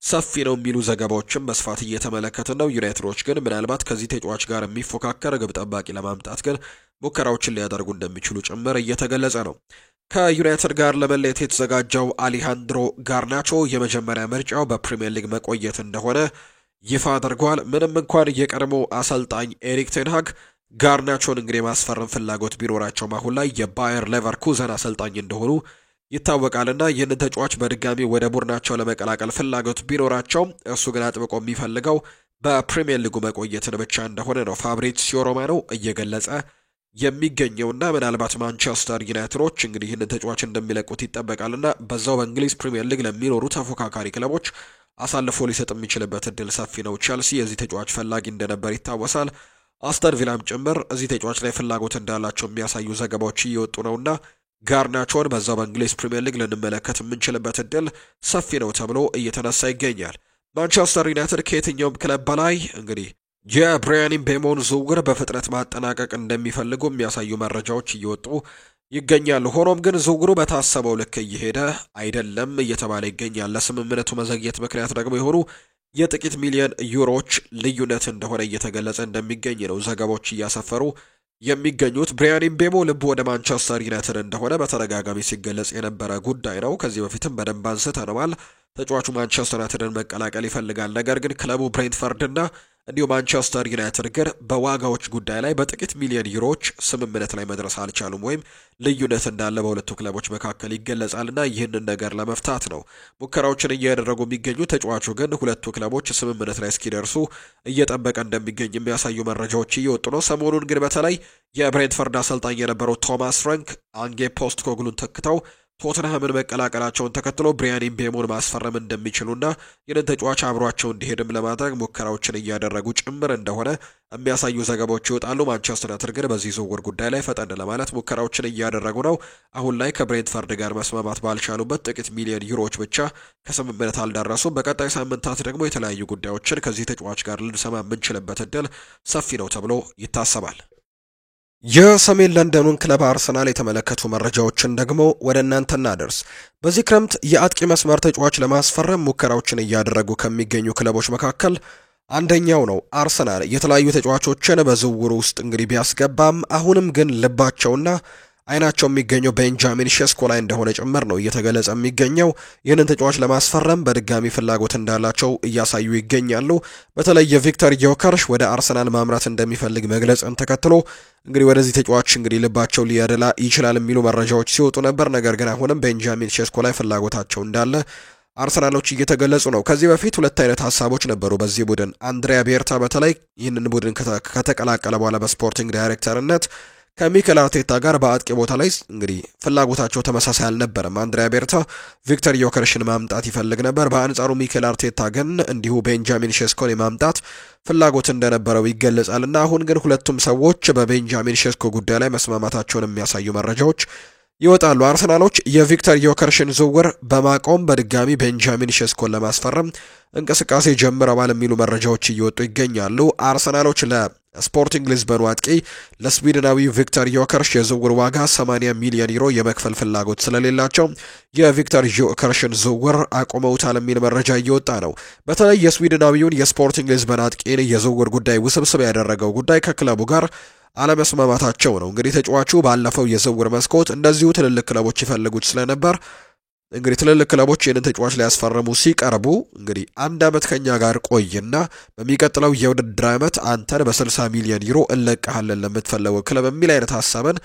ሰፊ ነው የሚሉ ዘገባዎችን በስፋት እየተመለከትን ነው። ዩናይትዶች ግን ምናልባት ከዚህ ተጫዋች ጋር የሚፎካከር ግብ ጠባቂ ለማምጣት ግን ሙከራዎችን ሊያደርጉ እንደሚችሉ ጭምር እየተገለጸ ነው። ከዩናይትድ ጋር ለመለየት የተዘጋጀው አሌሃንድሮ ጋርናቾ የመጀመሪያ ምርጫው በፕሪሚየር ሊግ መቆየት እንደሆነ ይፋ አድርጓል። ምንም እንኳን የቀድሞ አሰልጣኝ ኤሪክ ቴንሃግ ጋርናቾን እንግዲህ ማስፈረም ፍላጎት ቢኖራቸው አሁን ላይ የባየር ሌቨርኩዘን አሰልጣኝ እንደሆኑ ይታወቃልና ይህንን ተጫዋች በድጋሚ ወደ ቡድናቸው ለመቀላቀል ፍላጎት ቢኖራቸው እሱ ግን አጥብቆ የሚፈልገው በፕሪሚየር ሊጉ መቆየትን ብቻ እንደሆነ ነው ፋብሪዚዮ ሮማኖ እየገለጸ የሚገኘውና ምናልባት ማንቸስተር ዩናይትዶች እንግዲህ ይህንን ተጫዋች እንደሚለቁት ይጠበቃልና በዛው በእንግሊዝ ፕሪሚየር ሊግ ለሚኖሩ ተፎካካሪ ክለቦች አሳልፎ ሊሰጥ የሚችልበት እድል ሰፊ ነው። ቼልሲ የዚህ ተጫዋች ፈላጊ እንደነበር ይታወሳል። አስተን ቪላም ጭምር እዚህ ተጫዋች ላይ ፍላጎት እንዳላቸው የሚያሳዩ ዘገባዎች እየወጡ ነውና ጋርናቾን በዛው በእንግሊዝ ፕሪሚየር ሊግ ልንመለከት የምንችልበት እድል ሰፊ ነው ተብሎ እየተነሳ ይገኛል። ማንቸስተር ዩናይትድ ከየትኛውም ክለብ በላይ እንግዲህ የብራያን ምቤሞን ዝውውር በፍጥነት ማጠናቀቅ እንደሚፈልጉ የሚያሳዩ መረጃዎች እየወጡ ይገኛሉ። ሆኖም ግን ዝውውሩ በታሰበው ልክ እየሄደ አይደለም እየተባለ ይገኛል። ለስምምነቱ መዘግየት ምክንያት ደግሞ የሆኑ የጥቂት ሚሊዮን ዩሮዎች ልዩነት እንደሆነ እየተገለጸ እንደሚገኝ ነው ዘገባዎች እያሰፈሩ የሚገኙት። ብራያን ምቤሞ ልቡ ወደ ማንቸስተር ዩናይትድ እንደሆነ በተደጋጋሚ ሲገለጽ የነበረ ጉዳይ ነው። ከዚህ በፊትም በደንብ አንስተነዋል። ተጫዋቹ ማንቸስተር ዩናይትድን መቀላቀል ይፈልጋል። ነገር ግን ክለቡ ብሬንትፈርድና እንዲሁ ማንቸስተር ዩናይትድ ግን በዋጋዎች ጉዳይ ላይ በጥቂት ሚሊዮን ዩሮዎች ስምምነት ላይ መድረስ አልቻሉም፣ ወይም ልዩነት እንዳለ በሁለቱ ክለቦች መካከል ይገለጻልና ይህንን ነገር ለመፍታት ነው ሙከራዎችን እያደረጉ የሚገኙ። ተጫዋቹ ግን ሁለቱ ክለቦች ስምምነት ላይ እስኪደርሱ እየጠበቀ እንደሚገኝ የሚያሳዩ መረጃዎች እየወጡ ነው። ሰሞኑን ግን በተለይ የብሬንትፈርድ አሰልጣኝ የነበረው ቶማስ ፍራንክ አንጌ ፖስተኮግሉን ተክተው ቶተንሃምን መቀላቀላቸውን ተከትሎ ብራያን ምቤሞን ማስፈረም እንደሚችሉና ይህንን ተጫዋች አብሯቸው እንዲሄድም ለማድረግ ሙከራዎችን እያደረጉ ጭምር እንደሆነ የሚያሳዩ ዘገባዎች ይወጣሉ። ማንቸስተር ዩናይትድ ግን በዚህ ዝውውር ጉዳይ ላይ ፈጠን ለማለት ሙከራዎችን እያደረጉ ነው። አሁን ላይ ከብሬንትፈርድ ጋር መስማማት ባልቻሉበት ጥቂት ሚሊዮን ዩሮዎች ብቻ ከስምምነት አልደረሱም። በቀጣይ ሳምንታት ደግሞ የተለያዩ ጉዳዮችን ከዚህ ተጫዋች ጋር ልንሰማ የምንችልበት እድል ሰፊ ነው ተብሎ ይታሰባል። የሰሜን ለንደኑን ክለብ አርሰናል የተመለከቱ መረጃዎችን ደግሞ ወደ እናንተ እናደርስ። በዚህ ክረምት የአጥቂ መስመር ተጫዋች ለማስፈረም ሙከራዎችን እያደረጉ ከሚገኙ ክለቦች መካከል አንደኛው ነው አርሰናል። የተለያዩ ተጫዋቾችን በዝውውሩ ውስጥ እንግዲህ ቢያስገባም አሁንም ግን ልባቸውና አይናቸው የሚገኘው ቤንጃሚን ሼስኮ ላይ እንደሆነ ጭምር ነው እየተገለጸ የሚገኘው። ይህንን ተጫዋች ለማስፈረም በድጋሚ ፍላጎት እንዳላቸው እያሳዩ ይገኛሉ። በተለይ የቪክተር ዮከርሽ ወደ አርሰናል ማምራት እንደሚፈልግ መግለጽን ተከትሎ እንግዲህ ወደዚህ ተጫዋች እንግዲህ ልባቸው ሊያደላ ይችላል የሚሉ መረጃዎች ሲወጡ ነበር። ነገር ግን አሁንም ቤንጃሚን ሼስኮ ላይ ፍላጎታቸው እንዳለ አርሰናሎች እየተገለጹ ነው። ከዚህ በፊት ሁለት አይነት ሀሳቦች ነበሩ በዚህ ቡድን። አንድሪያ ቤርታ በተለይ ይህንን ቡድን ከተቀላቀለ በኋላ በስፖርቲንግ ዳይሬክተርነት ከሚኬል አርቴታ ጋር በአጥቂ ቦታ ላይ እንግዲህ ፍላጎታቸው ተመሳሳይ አልነበረም። አንድሪያ ቤርታ ቪክተር ዮከርሽን ማምጣት ይፈልግ ነበር። በአንጻሩ ሚኬል አርቴታ ግን እንዲሁ ቤንጃሚን ሼስኮን ማምጣት ፍላጎት እንደነበረው ይገለጻልና አሁን ግን ሁለቱም ሰዎች በቤንጃሚን ሼስኮ ጉዳይ ላይ መስማማታቸውን የሚያሳዩ መረጃዎች ይወጣሉ። አርሰናሎች የቪክተር ዮከርሽን ዝውውር በማቆም በድጋሚ ቤንጃሚን ሼስኮን ለማስፈረም እንቅስቃሴ ጀምረዋል የሚሉ መረጃዎች እየወጡ ይገኛሉ። አርሰናሎች ለስፖርቲንግ ሊዝበን አጥቂ ለስዊድናዊው ቪክተር ዮከርሽ የዝውውር ዋጋ 80 ሚሊዮን ዩሮ የመክፈል ፍላጎት ስለሌላቸው የቪክተር ዮከርሽን ዝውውር አቁመውታል የሚል መረጃ እየወጣ ነው። በተለይ የስዊድናዊውን የስፖርቲንግ ሊዝበን አጥቂን የዝውውር ጉዳይ ውስብስብ ያደረገው ጉዳይ ከክለቡ ጋር አለመስማማታቸው ነው። እንግዲህ ተጫዋቹ ባለፈው የዝውውር መስኮት እንደዚሁ ትልልቅ ክለቦች ይፈልጉት ስለነበር እንግዲህ ትልልቅ ክለቦች ይህንን ተጫዋች ላይ ያስፈረሙ ሲቀርቡ እንግዲህ አንድ አመት ከኛ ጋር ቆይና በሚቀጥለው የውድድር አመት አንተን በ60 ሚሊዮን ዩሮ እንለቅሃለን ለምትፈልገው ክለብ የሚል አይነት ሀሳብን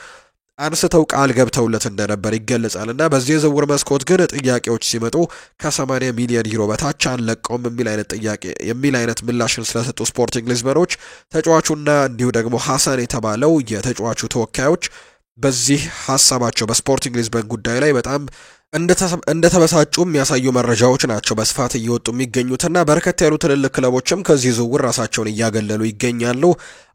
አንስተው ቃል ገብተውለት እንደነበር ይገለጻልና በዚህ የዝውውር መስኮት ግን ጥያቄዎች ሲመጡ ከ80 ሚሊዮን ዩሮ በታች አንለቀውም የሚል አይነት ምላሽን ስለሰጡ ስፖርቲንግ ሊዝበኖች ተጫዋቹና እንዲሁ ደግሞ ሐሰን የተባለው የተጫዋቹ ተወካዮች በዚህ ሐሳባቸው በስፖርቲንግ ሊዝበን ጉዳይ ላይ በጣም እንደተበሳጩ የሚያሳዩ መረጃዎች ናቸው በስፋት እየወጡ የሚገኙትና በርከት ያሉ ትልልቅ ክለቦችም ከዚህ ዝውውር ራሳቸውን እያገለሉ ይገኛሉ።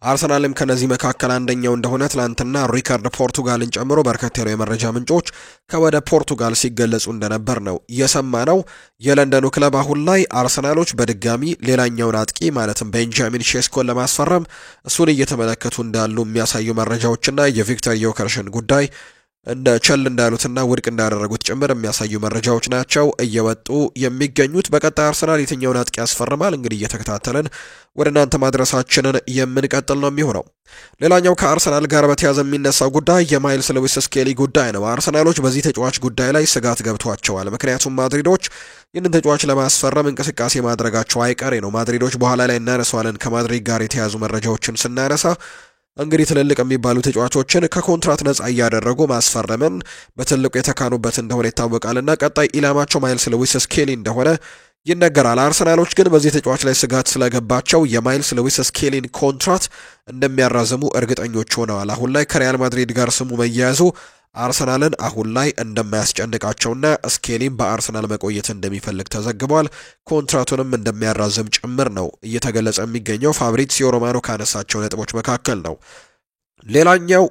አርሰናልም ከነዚህ መካከል አንደኛው እንደሆነ ትላንትና ሪካርድ ፖርቱጋልን ጨምሮ በርከት ያሉ የመረጃ ምንጮች ከወደ ፖርቱጋል ሲገለጹ እንደነበር ነው የሰማነው። የለንደኑ ክለብ አሁን ላይ አርሰናሎች በድጋሚ ሌላኛውን አጥቂ ማለትም ቤንጃሚን ሼስኮን ለማስፈረም እሱን እየተመለከቱ እንዳሉ የሚያሳዩ መረጃዎችና የቪክተር ዮከርሽን ጉዳይ እንደ ቸል እንዳሉትና ውድቅ እንዳደረጉት ጭምር የሚያሳዩ መረጃዎች ናቸው እየወጡ የሚገኙት። በቀጣይ አርሰናል የትኛውን አጥቂ ያስፈርማል እንግዲህ እየተከታተልን ወደ እናንተ ማድረሳችንን የምንቀጥል ነው የሚሆነው። ሌላኛው ከአርሰናል ጋር በተያያዘ የሚነሳው ጉዳይ የማይልስ ሉዊስ ስኬሊ ጉዳይ ነው። አርሰናሎች በዚህ ተጫዋች ጉዳይ ላይ ስጋት ገብቷቸዋል። ምክንያቱም ማድሪዶች ይህንን ተጫዋች ለማስፈረም እንቅስቃሴ ማድረጋቸው አይቀሬ ነው። ማድሪዶች በኋላ ላይ እናነሳዋለን። ከማድሪድ ጋር የተያዙ መረጃዎችን ስናነሳ እንግዲህ ትልልቅ የሚባሉ ተጫዋቾችን ከኮንትራት ነጻ እያደረጉ ማስፈረምን በትልቁ የተካኑበት እንደሆነ ይታወቃልና ቀጣይ ኢላማቸው ማይልስ ሉዊስ ስኬሊ እንደሆነ ይነገራል። አርሰናሎች ግን በዚህ ተጫዋች ላይ ስጋት ስለገባቸው የማይልስ ሉዊስ ስኬሊን ኮንትራት እንደሚያራዝሙ እርግጠኞች ሆነዋል። አሁን ላይ ከሪያል ማድሪድ ጋር ስሙ መያያዙ አርሰናልን አሁን ላይ እንደማያስጨንቃቸውና ስኬሊም በአርሰናል መቆየት እንደሚፈልግ ተዘግቧል። ኮንትራቱንም እንደሚያራዝም ጭምር ነው እየተገለጸ የሚገኘው። ፋብሪዚዮ ሮማኖ ካነሳቸው ነጥቦች መካከል ነው። ሌላኛው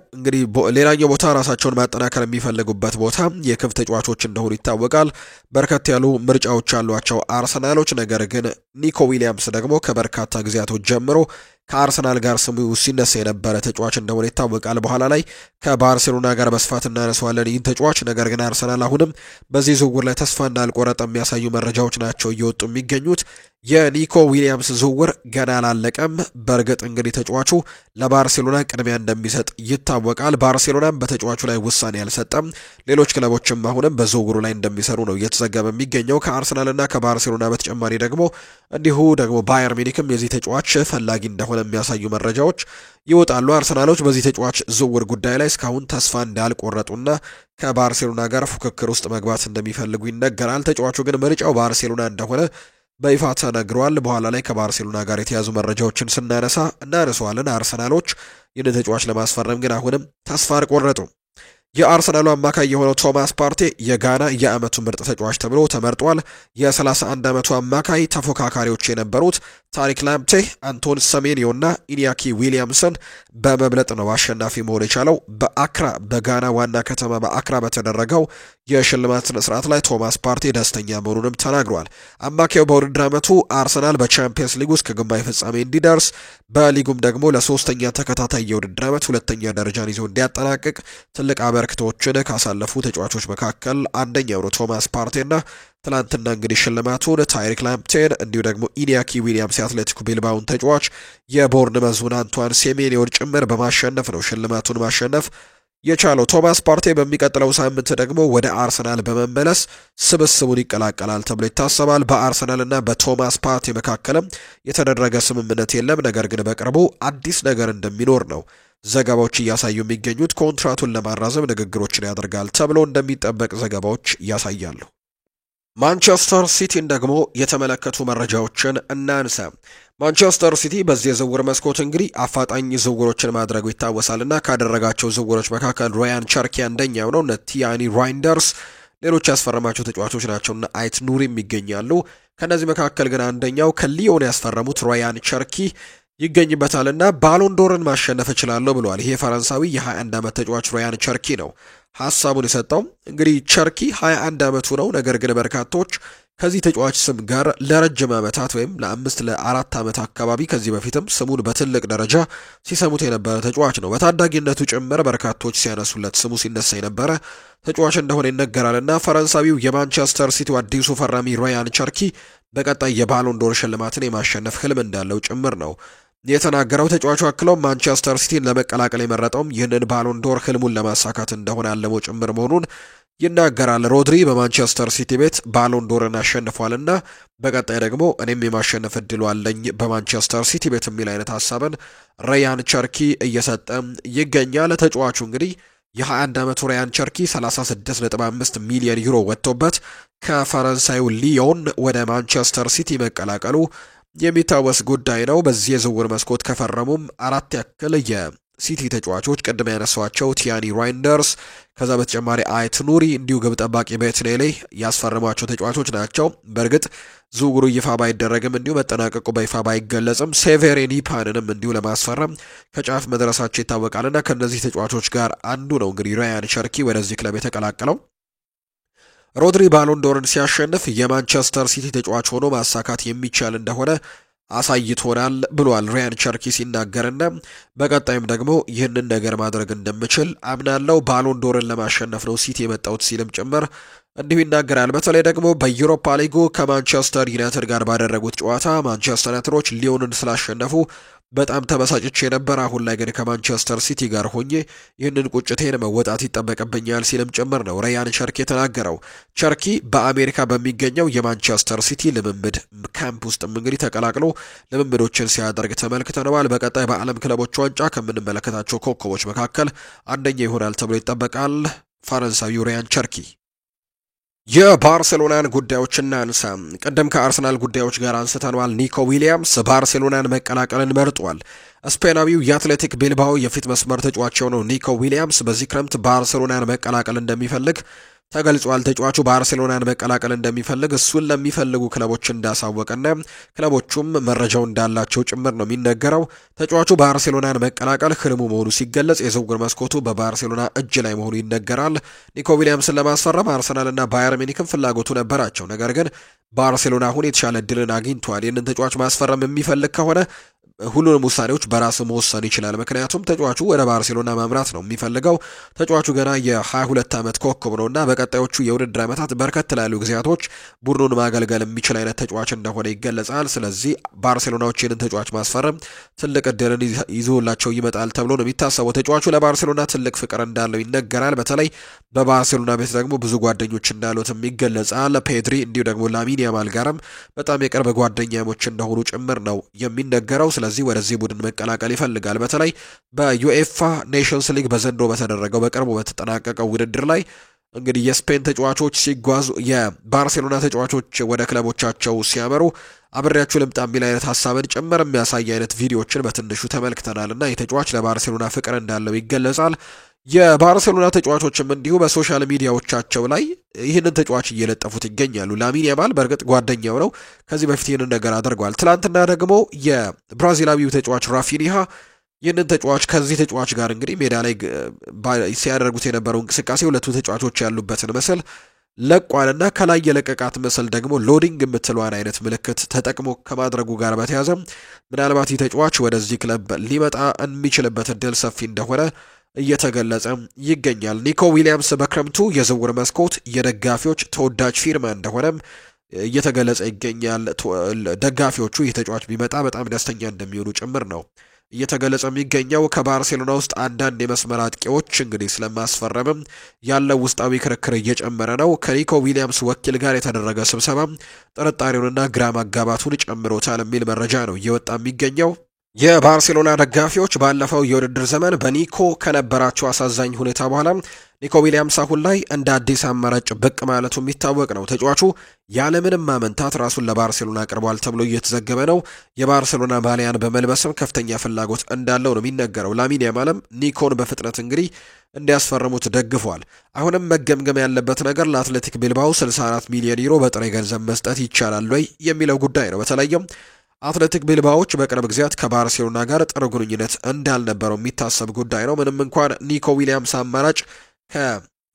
ቦታ ራሳቸውን ማጠናከር የሚፈልጉበት ቦታ የክንፍ ተጫዋቾች እንደሆኑ ይታወቃል። በርከት ያሉ ምርጫዎች ያሏቸው አርሰናሎች፣ ነገር ግን ኒኮ ዊሊያምስ ደግሞ ከበርካታ ጊዜያቶች ጀምሮ ከአርሰናል ጋር ስሙ ሲነሳ የነበረ ተጫዋች እንደሆነ ይታወቃል። በኋላ ላይ ከባርሴሎና ጋር በስፋት እናነሳዋለን ይህን ተጫዋች። ነገር ግን አርሰናል አሁንም በዚህ ዝውውር ላይ ተስፋ እንዳልቆረጠ የሚያሳዩ መረጃዎች ናቸው እየወጡ የሚገኙት። የኒኮ ዊሊያምስ ዝውውር ገና አላለቀም። በእርግጥ እንግዲህ ተጫዋቹ ለባርሴሎና ቅድሚያ እንደሚሰጥ ይታወቃል። ባርሴሎናም በተጫዋቹ ላይ ውሳኔ አልሰጠም። ሌሎች ክለቦችም አሁንም በዝውውሩ ላይ እንደሚሰሩ ነው እየተዘገበ የሚገኘው። ከአርሰናልና ከባርሴሎና በተጨማሪ ደግሞ ባየር ሚኒክም የዚህ ተጫዋች ፈላጊ እንደሆነ የሚያሳዩ መረጃዎች ይወጣሉ። አርሰናሎች በዚህ ተጫዋች ዝውውር ጉዳይ ላይ እስካሁን ተስፋ እንዳልቆረጡና ከባርሴሎና ጋር ፉክክር ውስጥ መግባት እንደሚፈልጉ ይነገራል። ተጫዋቹ ግን ምርጫው ባርሴሎና እንደሆነ በይፋ ተነግሯል። በኋላ ላይ ከባርሴሎና ጋር የተያዙ መረጃዎችን እናነሳዋለን። አርሰናሎች ይህን ተጫዋች ለማስፈረም ግን አሁንም ተስፋ አልቆረጡም። የአርሰናሉ አማካይ የሆነው ቶማስ ፓርቴ የጋና የዓመቱ ምርጥ ተጫዋች ተብሎ ተመርጧል። የ31 ዓመቱ አማካይ ተፎካካሪዎች የነበሩት ታሪክ ላምቴ፣ አንቶን ሰሜኒዮና ኢኒያኪ ዊሊያምሰን በመብለጥ ነው አሸናፊ መሆን የቻለው። በጋና ዋና ከተማ በአክራ በተደረገው የሽልማት ስነ ስርዓት ላይ ቶማስ ፓርቴ ደስተኛ መሆኑንም ተናግሯል። አማካዩ በውድድር ዓመቱ አርሰናል በቻምፒየንስ ሊግ ውስጥ ከግማሽ ፍጻሜ እንዲደርስ በሊጉም ደግሞ ለሶስተኛ ተከታታይ የውድድር ዓመት ሁለተኛ ደረጃን ይዞ እንዲያጠናቅቅ ትልቅ አበርክቶችን ካሳለፉ ተጫዋቾች መካከል አንደኛው ነው ቶማስ ፓርቴና ትላንትና እንግዲህ ሽልማቱን ታይሪክ ላምፕቴን እንዲሁ ደግሞ ኢኒያኪ ዊሊያምስ የአትሌቲኮ ቢልባውን ተጫዋች የቦርንመዙን አንቷን ሴሜኒዮን ጭምር በማሸነፍ ነው ሽልማቱን ማሸነፍ የቻለው። ቶማስ ፓርቴ በሚቀጥለው ሳምንት ደግሞ ወደ አርሰናል በመመለስ ስብስቡን ይቀላቀላል ተብሎ ይታሰባል። በአርሰናልና በቶማስ ፓርቴ መካከልም የተደረገ ስምምነት የለም። ነገር ግን በቅርቡ አዲስ ነገር እንደሚኖር ነው ዘገባዎች እያሳዩ የሚገኙት። ኮንትራቱን ለማራዘም ንግግሮችን ያደርጋል ተብሎ እንደሚጠበቅ ዘገባዎች ያሳያሉ። ማንቸስተር ሲቲን ደግሞ የተመለከቱ መረጃዎችን እናንሳ። ማንቸስተር ሲቲ በዚህ የዝውውር መስኮት እንግዲህ አፋጣኝ ዝውውሮችን ማድረጉ ይታወሳልና ካደረጋቸው ዝውውሮች መካከል ራያን ቸርኪ አንደኛው ነው። ቲያኒ ራይንደርስ ሌሎች ያስፈረማቸው ተጫዋቾች ናቸውና አይት ኑሪም ይገኛሉ። ከነዚህ መካከል ግን አንደኛው ከሊዮን ያስፈረሙት ራያን ቸርኪ ይገኝበታልና ባሎንዶርን ማሸነፍ እችላለሁ ብሏል። ይሄ ፈረንሳዊ የ21 ዓመት ተጫዋች ራያን ቸርኪ ነው ሐሳቡን የሰጠው። እንግዲህ ቸርኪ 21 ዓመቱ ነው። ነገር ግን በርካቶች ከዚህ ተጫዋች ስም ጋር ለረጅም ዓመታት ወይም ለ4 ዓመት አካባቢ ከዚህ በፊትም ስሙን በትልቅ ደረጃ ሲሰሙት የነበረ ተጫዋች ነው። በታዳጊነቱ ጭምር በርካቶች ሲያነሱለት ስሙ ሲነሳ የነበረ ተጫዋች እንደሆነ ይነገራልና ፈረንሳዊው የማንቸስተር ሲቲው አዲሱ ፈራሚ ራያን ቸርኪ በቀጣይ የባሎንዶር ሽልማትን የማሸነፍ ህልም እንዳለው ጭምር ነው የተናገረው። ተጫዋቹ አክለው ማንቸስተር ሲቲን ለመቀላቀል የመረጠውም ይህንን ባሎንዶር ህልሙን ለማሳካት እንደሆነ ያለመው ጭምር መሆኑን ይናገራል። ሮድሪ በማንቸስተር ሲቲ ቤት ባሎንዶርን አሸንፏልና በቀጣይ ደግሞ እኔም የማሸነፍ እድሉ አለኝ በማንቸስተር ሲቲ ቤት የሚል አይነት ሐሳብን ራያን ቸርኪ እየሰጠ ይገኛል። ተጫዋቹ እንግዲህ የ21 ዓመቱ ራያን ቸርኪ 36.5 ሚሊዮን ዩሮ ወጥቶበት ከፈረንሳዩ ሊዮን ወደ ማንቸስተር ሲቲ መቀላቀሉ የሚታወስ ጉዳይ ነው። በዚህ የዝውውር መስኮት ከፈረሙም 4 ያክል የሲቲ ተጫዋቾች ቅድም ያነሷቸው ቲያኒ ራይንደርስ፣ ከዛ በተጨማሪ አይት ኑሪ እንዲሁ ግብ ጠባቂ ቤትኔሌ ያስፈረሟቸው ተጫዋቾች ናቸው። በእርግጥ ዝውውሩ ይፋ ባይደረግም እንዲሁ መጠናቀቁ በይፋ ባይገለጽም ሴቬሬን ኢፓንንም እንዲሁ ለማስፈረም ከጫፍ መድረሳቸው ይታወቃልና ከነዚህ ተጫዋቾች ጋር አንዱ ነው እንግዲህ ራያን ቸርኪ ወደዚህ ክለብ የተቀላቀለው። ሮድሪ ባሎንዶርን ሲያሸንፍ የማንቸስተር ሲቲ ተጫዋች ሆኖ ማሳካት የሚቻል እንደሆነ አሳይቶናል ብሏል ራያን ቸርኪ ሲናገርና በቀጣይም ደግሞ ይህንን ነገር ማድረግ እንደምችል አምናለሁ፣ ባሎንዶርን ለማሸነፍ ነው ሲቲ የመጣውት ሲልም ጭምር እንዲሁ ይናገራል። በተለይ ደግሞ በዩሮፓ ሊጉ ከማንቸስተር ዩናይትድ ጋር ባደረጉት ጨዋታ ማንቸስተር ዩናይትዶች ሊዮንን ስላሸነፉ በጣም ተበሳጭቼ ነበር። አሁን ላይ ግን ከማንቸስተር ሲቲ ጋር ሆኜ ይህንን ቁጭቴን መወጣት ይጠበቅብኛል ሲልም ጭምር ነው ራያን ቸርኪ የተናገረው። ቸርኪ በአሜሪካ በሚገኘው የማንቸስተር ሲቲ ልምምድ ካምፕ ውስጥም እንግዲህ ተቀላቅሎ ልምምዶችን ሲያደርግ ተመልክተነዋል። በቀጣይ በዓለም ክለቦች ዋንጫ ከምንመለከታቸው ኮከቦች መካከል አንደኛ ይሆናል ተብሎ ይጠበቃል ፈረንሳዊው ራያን ቸርኪ። የባርሴሎናን ጉዳዮች እናንሳ። ቀደም ከአርሰናል ጉዳዮች ጋር አንስተናል። ኒኮ ዊሊያምስ ባርሴሎናን መቀላቀልን መርጧል። ስፔናዊው የአትሌቲክ ቢልባኦ የፊት መስመር ተጫዋች የሆነው ኒኮ ዊሊያምስ በዚህ ክረምት ባርሴሎናን መቀላቀል እንደሚፈልግ ተገልጿል። ተጫዋቹ ባርሴሎናን መቀላቀል እንደሚፈልግ እሱን ለሚፈልጉ ክለቦች እንዳሳወቀና ክለቦቹም መረጃው እንዳላቸው ጭምር ነው የሚነገረው። ተጫዋቹ ባርሴሎናን መቀላቀል ህልሙ መሆኑ ሲገለጽ የዝውውር መስኮቱ በባርሴሎና እጅ ላይ መሆኑ ይነገራል። ኒኮ ዊሊያምስን ለማስፈረም አርሰናልና ባየር ሚኒክም ፍላጎቱ ነበራቸው። ነገር ግን ባርሴሎና አሁን የተሻለ እድልን አግኝቷል። ይህንን ተጫዋች ማስፈረም የሚፈልግ ከሆነ ሁሉንም ውሳኔዎች በራሱ መወሰን ይችላል። ምክንያቱም ተጫዋቹ ወደ ባርሴሎና ማምራት ነው የሚፈልገው። ተጫዋቹ ገና የ22 ዓመት ኮከብ ነውና በቀጣዮቹ የውድድር ዓመታት በርከት ላሉ ጊዜያቶች ቡድኑን ማገልገል የሚችል አይነት ተጫዋች እንደሆነ ይገለጻል። ስለዚህ ባርሴሎናዎች ይህንን ተጫዋች ማስፈረም ትልቅ እድልን ይዞላቸው ይመጣል ተብሎ ነው የሚታሰበው። ተጫዋቹ ለባርሴሎና ትልቅ ፍቅር እንዳለው ይነገራል። በተለይ በባርሴሎና ቤት ደግሞ ብዙ ጓደኞች እንዳሉትም ይገለጻል። ፔድሪ እንዲሁ ደግሞ ላሚን ያማል ጋርም በጣም የቅርብ ጓደኛሞች እንደሆኑ ጭምር ነው የሚነገረው። ስለዚህ ወደዚህ ቡድን መቀላቀል ይፈልጋል። በተለይ በዩኤፋ ኔሽንስ ሊግ በዘንድሮ በተደረገው በቅርቡ በተጠናቀቀው ውድድር ላይ እንግዲህ የስፔን ተጫዋቾች ሲጓዙ የባርሴሎና ተጫዋቾች ወደ ክለቦቻቸው ሲያመሩ አብሬያችሁ ልምጣ የሚል አይነት ሀሳብን ጭምር የሚያሳይ አይነት ቪዲዮዎችን በትንሹ ተመልክተናልና የተጫዋች ለባርሴሎና ፍቅር እንዳለው ይገለጻል። የባርሴሎና ተጫዋቾችም እንዲሁ በሶሻል ሚዲያዎቻቸው ላይ ይህንን ተጫዋች እየለጠፉት ይገኛሉ። ላሚን ያማል በእርግጥ ጓደኛው ነው፣ ከዚህ በፊት ይህንን ነገር አድርጓል። ትላንትና ደግሞ የብራዚላዊው ተጫዋች ራፊኒሃ ይህንን ተጫዋች ከዚህ ተጫዋች ጋር እንግዲህ ሜዳ ላይ ሲያደርጉት የነበረው እንቅስቃሴ ሁለቱ ተጫዋቾች ያሉበትን ምስል ለቋልና ከላይ የለቀቃት ምስል ደግሞ ሎዲንግ የምትለዋን አይነት ምልክት ተጠቅሞ ከማድረጉ ጋር በተያያዘ ምናልባት ይህ ተጫዋች ወደዚህ ክለብ ሊመጣ የሚችልበት እድል ሰፊ እንደሆነ እየተገለጸ ይገኛል። ኒኮ ዊሊያምስ በክረምቱ የዝውውር መስኮት የደጋፊዎች ተወዳጅ ፊርማ እንደሆነም እየተገለጸ ይገኛል። ደጋፊዎቹ ይህ ተጫዋች ቢመጣ በጣም ደስተኛ እንደሚሆኑ ጭምር ነው እየተገለጸ የሚገኘው። ከባርሴሎና ውስጥ አንዳንድ የመስመር አጥቂዎች እንግዲህ ስለማስፈረምም ያለው ውስጣዊ ክርክር እየጨመረ ነው። ከኒኮ ዊሊያምስ ወኪል ጋር የተደረገ ስብሰባ ጥርጣሬውንና ግራ ማጋባቱን ጨምሮታል የሚል መረጃ ነው እየወጣ የሚገኘው። የባርሴሎና ደጋፊዎች ባለፈው የውድድር ዘመን በኒኮ ከነበራቸው አሳዛኝ ሁኔታ በኋላ ኒኮ ዊሊያምስ አሁን ላይ እንደ አዲስ አማራጭ ብቅ ማለቱ የሚታወቅ ነው። ተጫዋቹ ያለምንም ማመንታት ራሱን ለባርሴሎና አቅርቧል ተብሎ እየተዘገበ ነው። የባርሴሎና ባሊያን በመልበስም ከፍተኛ ፍላጎት እንዳለው ነው የሚነገረው። ላሚን ያማልም ኒኮን በፍጥነት እንግዲህ እንዲያስፈርሙት ደግፏል። አሁንም መገምገም ያለበት ነገር ለአትሌቲክ ቢልባኦ 64 ሚሊዮን ዩሮ በጥሬ ገንዘብ መስጠት ይቻላል ወይ የሚለው ጉዳይ ነው። በተለይም አትሌቲክ ቢልባኦች በቅርብ ጊዜያት ከባርሴሎና ጋር ጥሩ ግንኙነት እንዳልነበረው የሚታሰብ ጉዳይ ነው። ምንም እንኳን ኒኮ ዊሊያምስ አማራጭ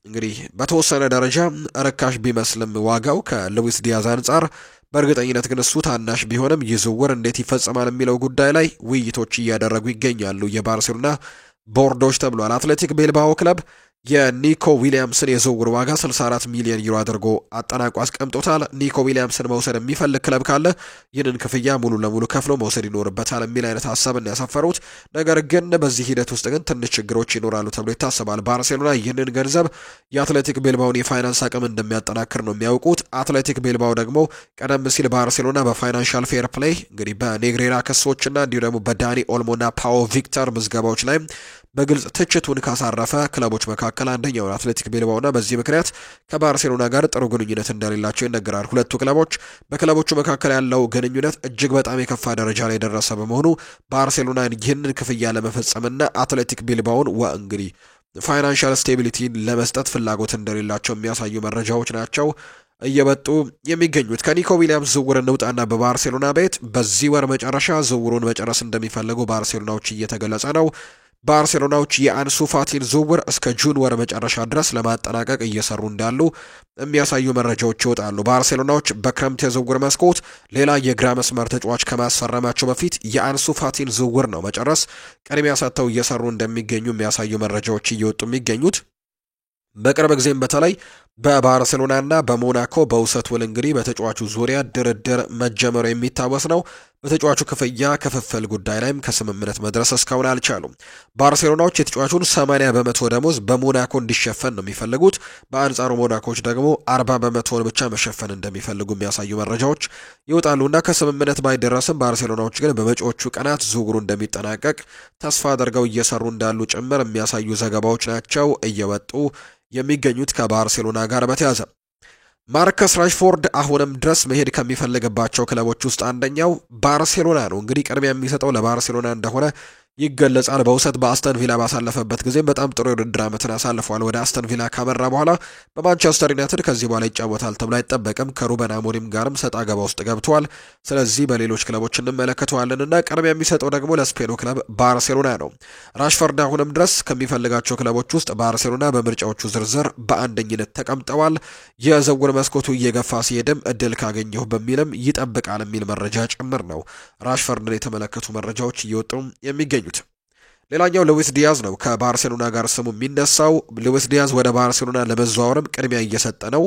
እንግዲህ በተወሰነ ደረጃ ርካሽ ቢመስልም ዋጋው ከሉዊስ ዲያዝ አንጻር በእርግጠኝነት ግን እሱ ታናሽ ቢሆንም ይህ ዝውውር እንዴት ይፈጸማል የሚለው ጉዳይ ላይ ውይይቶች እያደረጉ ይገኛሉ የባርሴሎና ቦርዶች ተብሏል። አትሌቲክ ቢልባኦ ክለብ የኒኮ ዊሊያምስን የዝውውር ዋጋ 64 ሚሊዮን ዩሮ አድርጎ አጠናቆ አስቀምጦታል። ኒኮ ዊሊያምስን መውሰድ የሚፈልግ ክለብ ካለ ይህንን ክፍያ ሙሉ ለሙሉ ከፍሎ መውሰድ ይኖርበታል የሚል አይነት ሀሳብን ያሰፈሩት። ነገር ግን በዚህ ሂደት ውስጥ ግን ትንሽ ችግሮች ይኖራሉ ተብሎ ይታሰባል። ባርሴሎና ይህንን ገንዘብ የአትሌቲክ ቤልባውን የፋይናንስ አቅም እንደሚያጠናክር ነው የሚያውቁት። አትሌቲክ ቤልባው ደግሞ ቀደም ሲል ባርሴሎና በፋይናንሻል ፌር ፕሌይ እንግዲህ በኔግሬራ ክሶችና እንዲሁ ደግሞ በዳኒ ኦልሞና ፓኦ ቪክተር ምዝገባዎች ላይ በግልጽ ትችቱን ካሳረፈ ክለቦች መካከል አንደኛው አትሌቲክ ቢልባኦና በዚህ ምክንያት ከባርሴሎና ጋር ጥሩ ግንኙነት እንደሌላቸው ይነገራል። ሁለቱ ክለቦች በክለቦቹ መካከል ያለው ግንኙነት እጅግ በጣም የከፋ ደረጃ ላይ የደረሰ በመሆኑ ባርሴሎናን ይህንን ክፍያ ለመፈጸምና አትሌቲክ ቢልባኦን እንግዲህ ፋይናንሻል ስቴቢሊቲን ለመስጠት ፍላጎት እንደሌላቸው የሚያሳዩ መረጃዎች ናቸው እየወጡ የሚገኙት። ከኒኮ ዊሊያምስ ዝውውር እንውጣና በባርሴሎና ቤት በዚህ ወር መጨረሻ ዝውውሩን መጨረስ እንደሚፈልጉ ባርሴሎናዎች እየተገለጸ ነው። ባርሴሎናዎች የአንሱ ፋቲን ዝውውር እስከ ጁን ወር መጨረሻ ድረስ ለማጠናቀቅ እየሰሩ እንዳሉ የሚያሳዩ መረጃዎች ይወጣሉ። ባርሴሎናዎች በክረምት የዝውውር መስኮት ሌላ የግራ መስመር ተጫዋች ከማስፈረማቸው በፊት የአንሱ ፋቲን ዝውውር ነው መጨረስ ቅድሚያ ሰጥተው እየሰሩ እንደሚገኙ የሚያሳዩ መረጃዎች እየወጡ የሚገኙት። በቅርብ ጊዜም በተለይ በባርሴሎናና በሞናኮ በውሰት ውል እንግዲህ በተጫዋቹ ዙሪያ ድርድር መጀመሩ የሚታወስ ነው። በተጫዋቹ ክፍያ ክፍፍል ጉዳይ ላይም ከስምምነት መድረስ እስካሁን አልቻሉም። ባርሴሎናዎች የተጫዋቹን 80% ደሞዝ በሞናኮ እንዲሸፈን ነው የሚፈልጉት። በአንጻሩ ሞናኮች ደግሞ 40% ብቻ መሸፈን እንደሚፈልጉ የሚያሳዩ መረጃዎች ይወጣሉና ከስምምነት ባይደረስም ባርሴሎናዎች ግን በመጪዎቹ ቀናት ዝውውሩ እንደሚጠናቀቅ ተስፋ አድርገው እየሰሩ እንዳሉ ጭምር የሚያሳዩ ዘገባዎች ናቸው እየወጡ የሚገኙት ከባርሴሎና ጋር በተያያዘ። ማርከስ ራሽፎርድ አሁንም ድረስ መሄድ ከሚፈልግባቸው ክለቦች ውስጥ አንደኛው ባርሴሎና ነው። እንግዲህ ቅድሚያ የሚሰጠው ለባርሴሎና እንደሆነ ይገለጻል። በውሰት በአስተን ቪላ ባሳለፈበት ጊዜ በጣም ጥሩ የውድድር ዓመትን አሳልፏል። ወደ አስተን ቪላ ካመራ በኋላ በማንቸስተር ዩናይትድ ከዚህ በኋላ ይጫወታል ተብሎ አይጠበቅም። ከሩበን አሞሪም ጋርም ሰጣ ገባ ውስጥ ገብቷል። ስለዚህ በሌሎች ክለቦች እንመለከተዋለንና ቅድሚያ የሚሰጠው ደግሞ ለስፔኑ ክለብ ባርሴሎና ነው። ራሽፎርድ አሁንም ድረስ ከሚፈልጋቸው ክለቦች ውስጥ ባርሴሎና በምርጫዎቹ ዝርዝር በአንደኝነት ተቀምጠዋል። የዝውውር መስኮቱ እየገፋ ሲሄድም እድል ካገኘሁ በሚልም ይጠብቃል የሚል መረጃ ጭምር ነው ራሽፎርድን የተመለከቱ መረጃዎች እየወጡ የሚገኙ። ሌላኛው ሉዊስ ዲያዝ ነው። ከባርሴሎና ጋር ስሙ የሚነሳው ሉዊስ ዲያዝ ወደ ባርሴሎና ለመዘዋወርም ቅድሚያ እየሰጠ ነው።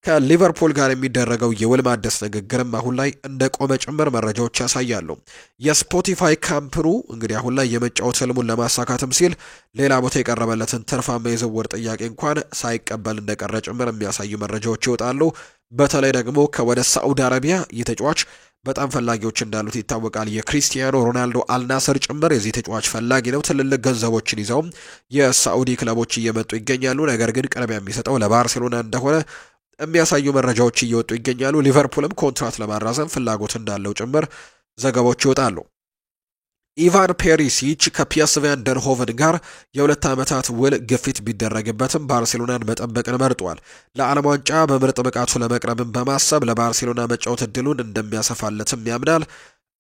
ከሊቨርፑል ጋር የሚደረገው የውል ማደስ ንግግርም አሁን ላይ እንደቆመ ጭምር መረጃዎች ያሳያሉ። የስፖቲፋይ ካምፕኑ እንግዲህ አሁን ላይ የመጫወት ህልሙን ለማሳካትም ሲል ሌላ ቦታ የቀረበለትን ትርፋማ የዝውውር ጥያቄ እንኳን ሳይቀበል እንደቀረ ጭምር የሚያሳዩ መረጃዎች ይወጣሉ። በተለይ ደግሞ ከወደ ሳዑዲ አረቢያ የተጫዋች በጣም ፈላጊዎች እንዳሉት ይታወቃል። የክሪስቲያኖ ሮናልዶ አልናስር ጭምር የዚህ ተጫዋች ፈላጊ ነው። ትልልቅ ገንዘቦችን ይዘው የሳዑዲ ክለቦች እየመጡ ይገኛሉ። ነገር ግን ቅድሚያ የሚሰጠው ለባርሴሎና እንደሆነ የሚያሳዩ መረጃዎች እየወጡ ይገኛሉ። ሊቨርፑልም ኮንትራት ለማራዘም ፍላጎት እንዳለው ጭምር ዘገባዎች ይወጣሉ። ኢቫን ፔሪሲች ከፒኤስቪ አይንድሆቨን ጋር የ2 ዓመታት ውል ግፊት ቢደረግበትም ባርሴሎናን መጠበቅን መርጧል። ለዓለም ዋንጫ በምርጥ ብቃቱ ለመቅረብን በማሰብ ለባርሴሎና መጫወት እድሉን እንደሚያሰፋለትም ያምናል።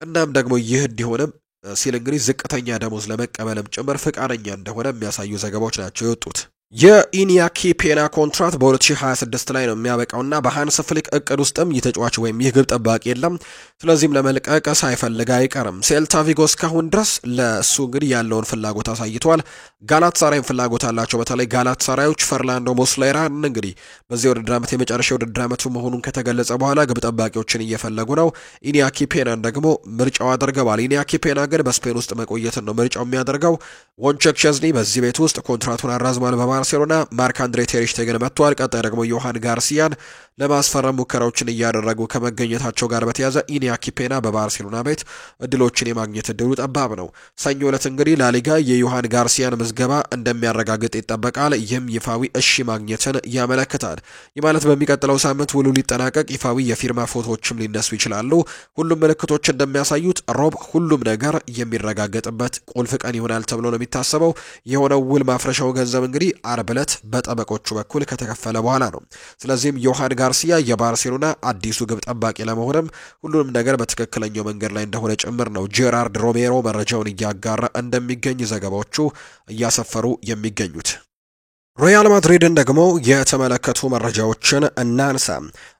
እናም ደግሞ ይህ እንዲሆንም ሲል እንግዲህ ዝቅተኛ ደሞዝ ለመቀበልም ጭምር ፍቃደኛ እንደሆነ የሚያሳዩ ዘገባዎች ናቸው የወጡት። የኢኒያኪ ፔና ኮንትራት በ2026 ላይ ነው የሚያበቃውና በሃንስ ፍሊክ እቅድ ውስጥም የተጫዋች ወይም ይህ ግብ ጠባቂ የለም። ስለዚህም ለመልቀቅ ሳይፈልግ አይቀርም። ሴልታ ቪጎ እስካሁን ድረስ ለሱ እንግዲህ ያለውን ፍላጎት አሳይቷል። ጋላታሳራይም ፍላጎት አላቸው። በተለይ ጋላታሳራዮች ፈርላንዶ ሞስሌራን እንግዲህ በዚህ ውድድር ዓመት የመጨረሻ ውድድር ዓመቱ መሆኑን ከተገለጸ በኋላ ግብ ጠባቂዎችን እየፈለጉ ነው። ኢኒያኪ ፔናን ደግሞ ምርጫው አድርገዋል። ኢኒያኪ ፔና ግን በስፔን ውስጥ መቆየትን ነው ምርጫው የሚያደርገው። ወንቸክ ቼዝኒ በዚህ ቤት ውስጥ ኮንትራቱን አራዝሟል። ባርሴሎና ማርክ አንድሬ ቴር ሽቴገን መጥቷል። ቀጣይ ደግሞ ዮሃን ጋርሲያን ለማስፈረም ሙከራዎችን እያደረጉ ከመገኘታቸው ጋር በተያያዘ ኢኒያኪ ፔና በባርሴሎና ቤት እድሎችን የማግኘት እድሉ ጠባብ ነው። ሰኞ ዕለት እንግዲህ ላሊጋ የዮሃን ጋርሲያን ምዝገባ እንደሚያረጋግጥ ይጠበቃል። ይህም ይፋዊ እሺ ማግኘትን ያመለክታል። ይህ ማለት በሚቀጥለው ሳምንት ውሉ ሊጠናቀቅ ይፋዊ የፊርማ ፎቶዎችም ሊነሱ ይችላሉ። ሁሉም ምልክቶች እንደሚያሳዩት ሮብ ሁሉም ነገር የሚረጋገጥበት ቁልፍ ቀን ይሆናል ተብሎ ነው የሚታሰበው። የሆነው ውል ማፍረሻው ገንዘብ እንግዲህ አርብ ዕለት በጠበቆቹ በኩል ከተከፈለ በኋላ ነው። ስለዚህም ዮሃን ጋርሲያ የባርሴሎና አዲሱ ግብ ጠባቂ ለመሆንም ሁሉንም ነገር በትክክለኛው መንገድ ላይ እንደሆነ ጭምር ነው ጄራርድ ሮሜሮ መረጃውን እያጋራ እንደሚገኝ ዘገባዎቹ እያሰፈሩ የሚገኙት። ሪያል ማድሪድን ደግሞ የተመለከቱ መረጃዎችን እናንሳ።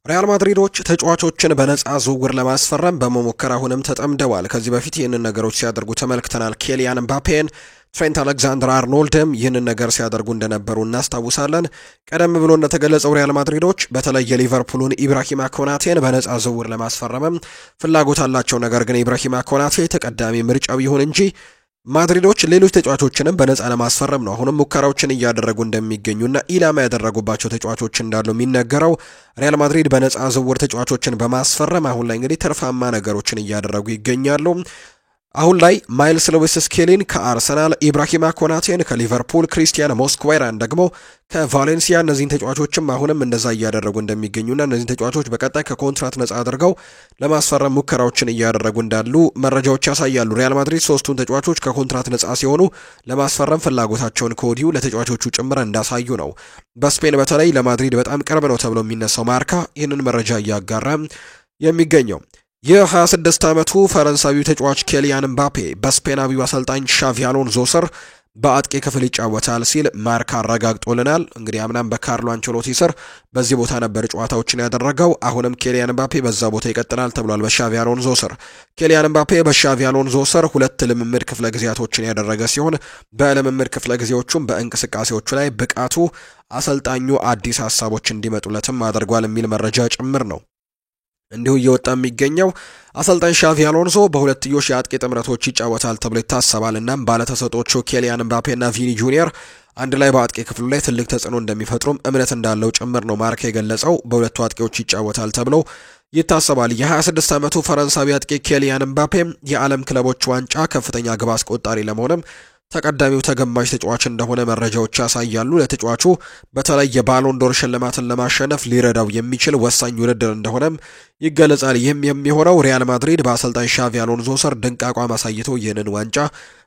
ሪያል ማድሪዶች ተጫዋቾችን በነፃ ዝውውር ለማስፈረም በመሞከር አሁንም ተጠምደዋል። ከዚህ በፊት ይህንን ነገሮች ሲያደርጉ ተመልክተናል። ኬሊያን ምባፔን፣ ትሬንት አሌክዛንደር አርኖልድም ይህንን ነገር ሲያደርጉ እንደነበሩ እናስታውሳለን። ቀደም ብሎ እንደተገለጸው ሪያል ማድሪዶች በተለይ የሊቨርፑሉን ኢብራሂማ ኮናቴን በነፃ ዝውውር ለማስፈረምም ፍላጎት አላቸው። ነገር ግን ኢብራሂማ ኮናቴ ተቀዳሚ ምርጫው ይሁን እንጂ ማድሪዶች ሌሎች ተጫዋቾችንም በነፃ ለማስፈረም ነው አሁንም ሙከራዎችን እያደረጉ እንደሚገኙና ኢላማ ያደረጉባቸው ተጫዋቾች እንዳሉ የሚነገረው። ሪያል ማድሪድ በነፃ ዝውውር ተጫዋቾችን በማስፈረም አሁን ላይ እንግዲህ ትርፋማ ነገሮችን እያደረጉ ይገኛሉ። አሁን ላይ ማይልስ ሉዊስ ስኬሊን ከአርሰናል፣ ኢብራሂማ ኮናቴን ከሊቨርፑል፣ ክሪስቲያን ሞስኩዌራን ደግሞ ከቫሌንሲያ እነዚህን ተጫዋቾችም አሁንም እንደዛ እያደረጉ እንደሚገኙና እነዚህን ተጫዋቾች በቀጣይ ከኮንትራት ነጻ አድርገው ለማስፈረም ሙከራዎችን እያደረጉ እንዳሉ መረጃዎች ያሳያሉ። ሪያል ማድሪድ ሶስቱን ተጫዋቾች ከኮንትራት ነጻ ሲሆኑ ለማስፈረም ፍላጎታቸውን ከወዲሁ ለተጫዋቾቹ ጭምር እንዳሳዩ ነው። በስፔን በተለይ ለማድሪድ በጣም ቅርብ ነው ተብሎ የሚነሳው ማርካ ይህንን መረጃ እያጋራ የሚገኘው የ26 ዓመቱ ፈረንሳዊው ተጫዋች ኬሊያን ምባፔ በስፔናዊው አሰልጣኝ ሻቪ አሎንዞ ስር በአጥቂ ክፍል ይጫወታል ሲል ማርካ አረጋግጦልናል። እንግዲህ አምናም በካርሎ አንቸሎቲ ስር በዚህ ቦታ ነበር ጨዋታዎችን ያደረገው። አሁንም ኬሊያን ምባፔ በዛ ቦታ ይቀጥላል ተብሏል በሻቪ አሎንዞ ስር። ኬሊያን ምባፔ በሻቪ አሎንዞ ስር 2 ልምምድ ክፍለ ጊዜያቶችን ያደረገ ሲሆን በልምምድ ክፍለ ጊዜዎቹም በእንቅስቃሴዎቹ ላይ ብቃቱ አሰልጣኙ አዲስ ሀሳቦች እንዲመጡለትም አድርጓል የሚል መረጃ ጭምር ነው እንዲሁ እየወጣ የሚገኘው። አሰልጣኝ ሻቪ አሎንሶ በሁለትዮሽ የአጥቂ ጥምረቶች ይጫወታል ተብሎ ይታሰባልና ባለተሰጦቹ ኬሊያን ምባፔና ቪኒ ጁኒየር አንድ ላይ በአጥቂ ክፍሉ ላይ ትልቅ ተጽዕኖ እንደሚፈጥሩም እምነት እንዳለው ጭምር ነው ማርካ የገለጸው። በሁለቱ አጥቂዎች ይጫወታል ተብሎ ይታሰባል። የ26 ዓመቱ ፈረንሳዊ አጥቂ ኬሊያን ምባፔ የዓለም ክለቦች ዋንጫ ከፍተኛ ግብ አስቆጣሪ ለመሆንም ተቀዳሚው ተገማች ተጫዋች እንደሆነ መረጃዎች ያሳያሉ። ለተጫዋቹ በተለይ የባሎን ዶር ሽልማትን ለማሸነፍ ሊረዳው የሚችል ወሳኝ ውድድር እንደሆነም ይገለጻል። ይህም የሚሆነው ሪያል ማድሪድ በአሰልጣኝ ሻቪ አሎንዞ ስር ድንቅ አቋም አሳይቶ ይህንን ዋንጫ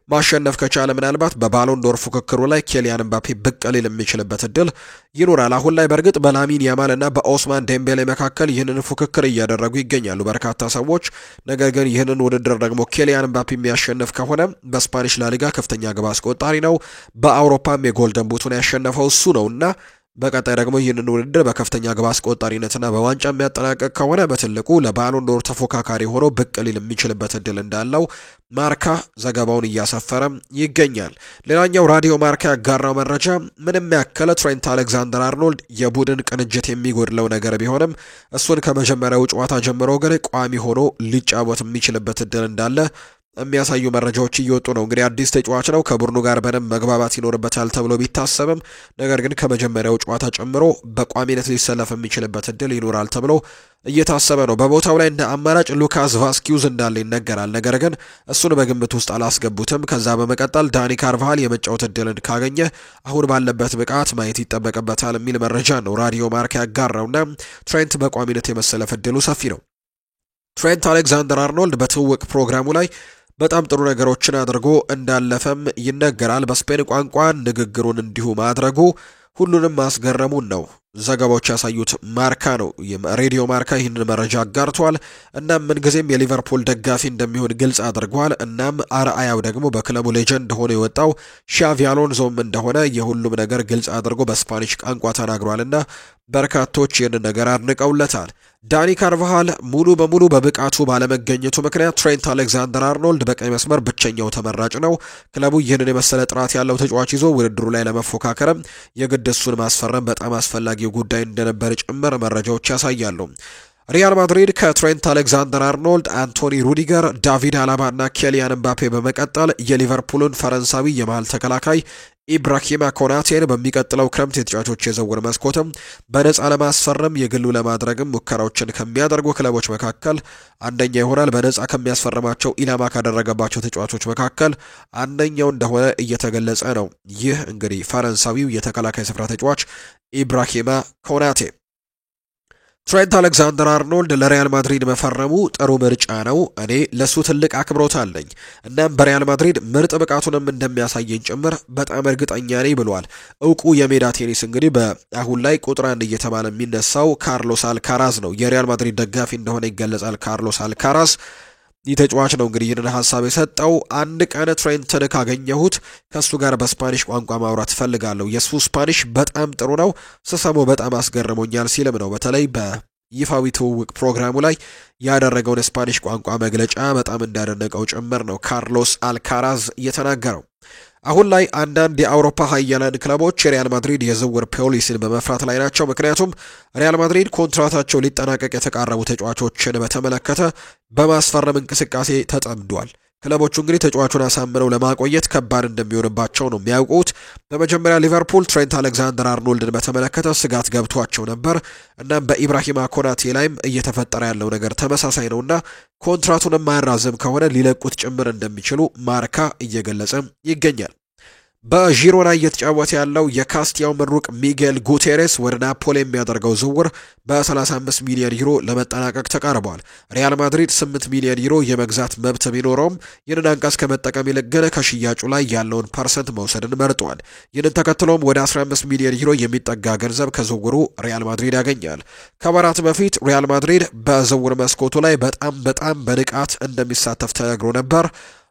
ማሸነፍ ከቻለ ምናልባት በባሎን ዶር ፉክክሩ ላይ ኬሊያን ምባፔ ብቅ ሊል የሚችልበት እድል ይኖራል። አሁን ላይ በእርግጥ በላሚን ያማል እና በኦስማን ዴምቤሌ መካከል ይህንን ፉክክር እያደረጉ ይገኛሉ በርካታ ሰዎች። ነገር ግን ይህንን ውድድር ደግሞ ኬሊያን ምባፔ የሚያሸንፍ ከሆነ በስፓኒሽ ላሊጋ ከፍተኛ ግብ አስቆጣሪ ነው። በአውሮፓም የጎልደን ቡቱን ያሸነፈው እሱ ነውና በቀጣይ ደግሞ ይህንን ውድድር በከፍተኛ ግብ አስቆጣሪነትና በዋንጫ የሚያጠናቀቅ ከሆነ በትልቁ ለባሎን ዶር ተፎካካሪ ሆኖ ብቅ ሊል የሚችልበት እድል እንዳለው ማርካ ዘገባውን እያሰፈረ ይገኛል። ሌላኛው ራዲዮ ማርካ ያጋራው መረጃ ምንም ያክል ትሬንት አሌክዛንደር አርኖልድ የቡድን ቅንጅት የሚጎድለው ነገር ቢሆንም እሱን ከመጀመሪያው ጨዋታ ጀምሮ ግን ቋሚ ሆኖ ሊጫወት የሚችልበት እድል እንዳለ የሚያሳዩ መረጃዎች እየወጡ ነው። እንግዲህ አዲስ ተጫዋች ነው፣ ከቡድኑ ጋር በደንብ መግባባት ይኖርበታል ተብሎ ቢታሰብም ነገር ግን ከመጀመሪያው ጨዋታ ጨምሮ በቋሚነት ሊሰለፍ የሚችልበት እድል ይኖራል ተብሎ እየታሰበ ነው። በቦታው ላይ እንደ አማራጭ ሉካስ ቫስኪዩዝ እንዳለ ይነገራል። ነገር ግን እሱን በግምት ውስጥ አላስገቡትም። ከዛ በመቀጠል ዳኒ ካርቫሃል የመጫወት እድልን ካገኘ አሁን ባለበት ብቃት ማየት ይጠበቅበታል የሚል መረጃ ነው ራዲዮ ማርካ ያጋራውና ትሬንት በቋሚነት የመሰለፍ እድሉ ሰፊ ነው። ትሬንት አሌክዛንደር አርኖልድ በትውውቅ ፕሮግራሙ ላይ በጣም ጥሩ ነገሮችን አድርጎ እንዳለፈም ይነገራል። በስፔን ቋንቋ ንግግሩን እንዲሁ ማድረጉ ሁሉንም ማስገረሙን ነው ዘገባዎች ያሳዩት ማርካ ነው። ሬዲዮ ማርካ ይህንን መረጃ አጋርቷል። እናም ምንጊዜም የሊቨርፑል ደጋፊ እንደሚሆን ግልጽ አድርጓል። እናም አርአያው ደግሞ በክለቡ ሌጀንድ ሆኖ የወጣው ሻቪ አሎንዞም እንደሆነ የሁሉም ነገር ግልጽ አድርጎ በስፓኒሽ ቋንቋ ተናግሯልና በርካቶች ይህንን ነገር አድንቀውለታል። ዳኒ ካርቫሃል ሙሉ በሙሉ በብቃቱ ባለመገኘቱ ምክንያት ትሬንት አሌክዛንደር አርኖልድ በቀኝ መስመር ብቸኛው ተመራጭ ነው። ክለቡ ይህንን የመሰለ ጥራት ያለው ተጫዋች ይዞ ውድድሩ ላይ ለመፎካከርም የግድ እሱን ማስፈረም በጣም አስፈላጊው ጉዳይ እንደነበር ጭምር መረጃዎች ያሳያሉ። ሪያል ማድሪድ ከትሬንት አሌክዛንደር አርኖልድ፣ አንቶኒ ሩዲገር፣ ዳቪድ አላባ እና ኬሊያን ምባፔ በመቀጠል የሊቨርፑልን ፈረንሳዊ የመሃል ተከላካይ ኢብራሂማ ኮናቴን በሚቀጥለው ክረምት የተጫዋቾች የዝውውር መስኮትም በነፃ ለማስፈረም የግሉ ለማድረግም ሙከራዎችን ከሚያደርጉ ክለቦች መካከል አንደኛ ይሆናል። በነፃ ከሚያስፈርማቸው ኢላማ ካደረገባቸው ተጫዋቾች መካከል አንደኛው እንደሆነ እየተገለጸ ነው። ይህ እንግዲህ ፈረንሳዊው የተከላካይ ስፍራ ተጫዋች ኢብራሂማ ኮናቴ። ትሬንት አሌክዛንደር አርኖልድ ለሪያል ማድሪድ መፈረሙ ጥሩ ምርጫ ነው። እኔ ለሱ ትልቅ አክብሮት አለኝ። እናም በሪያል ማድሪድ ምርጥ ብቃቱንም እንደሚያሳየኝ ጭምር በጣም እርግጠኛ ነኝ ብሏል። እውቁ የሜዳ ቴኒስ እንግዲህ በአሁን ላይ ቁጥር 1 እየተባለ የሚነሳው ካርሎስ አልካራዝ ነው። የሪያል ማድሪድ ደጋፊ እንደሆነ ይገለጻል። ካርሎስ አልካራዝ ይህ ተጫዋች ነው እንግዲህ ይህንን ሀሳብ የሰጠው። አንድ ቀን ትሬንትን ካገኘሁት ከሱ ጋር በስፓኒሽ ቋንቋ ማውራት ፈልጋለሁ። የሱ ስፓኒሽ በጣም ጥሩ ነው፣ ስሰማው በጣም አስገርሞኛል ሲልም ነው በተለይ በይፋዊ ትውውቅ ፕሮግራሙ ላይ ያደረገውን ስፓኒሽ ቋንቋ መግለጫ በጣም እንዳደነቀው ጭምር ነው ካርሎስ አልካራዝ የተናገረው። አሁን ላይ አንዳንድ የአውሮፓ ሀያላን ክለቦች የሪያል ማድሪድ የዝውውር ፖሊሲን በመፍራት ላይ ናቸው። ምክንያቱም ሪያል ማድሪድ ኮንትራታቸው ሊጠናቀቅ የተቃረቡ ተጫዋቾችን በተመለከተ በማስፈረም እንቅስቃሴ ተጠምዷል። ክለቦቹ እንግዲህ ተጫዋቹን አሳምነው ለማቆየት ከባድ እንደሚሆንባቸው ነው የሚያውቁት። በመጀመሪያ ሊቨርፑል ትሬንት አሌክዛንደር አርኖልድን በተመለከተ ስጋት ገብቷቸው ነበር። እናም በኢብራሂማ ኮናቴ ላይም እየተፈጠረ ያለው ነገር ተመሳሳይ ነውና ኮንትራቱን የማያራዝም ከሆነ ሊለቁት ጭምር እንደሚችሉ ማርካ እየገለጸ ይገኛል። በዢሮና እየተጫወተ ያለው የካስቲያው ምሩቅ ሚጌል ጉቴሬስ ወደ ናፖሊ የሚያደርገው ዝውውር በ35 ሚሊዮን ዩሮ ለመጠናቀቅ ተቃርቧል። ሪያል ማድሪድ 8 ሚሊዮን ዩሮ የመግዛት መብት ቢኖረውም ይህንን አንቀጽ ከመጠቀም ይልቅ ግን ከሽያጩ ላይ ያለውን ፐርሰንት መውሰድን መርጧል። ይህንን ተከትሎም ወደ 15 ሚሊዮን ዩሮ የሚጠጋ ገንዘብ ከዝውውሩ ሪያል ማድሪድ ያገኛል። ከወራት በፊት ሪያል ማድሪድ በዝውውር መስኮቱ ላይ በጣም በንቃት እንደሚሳተፍ ተነግሮ ነበር።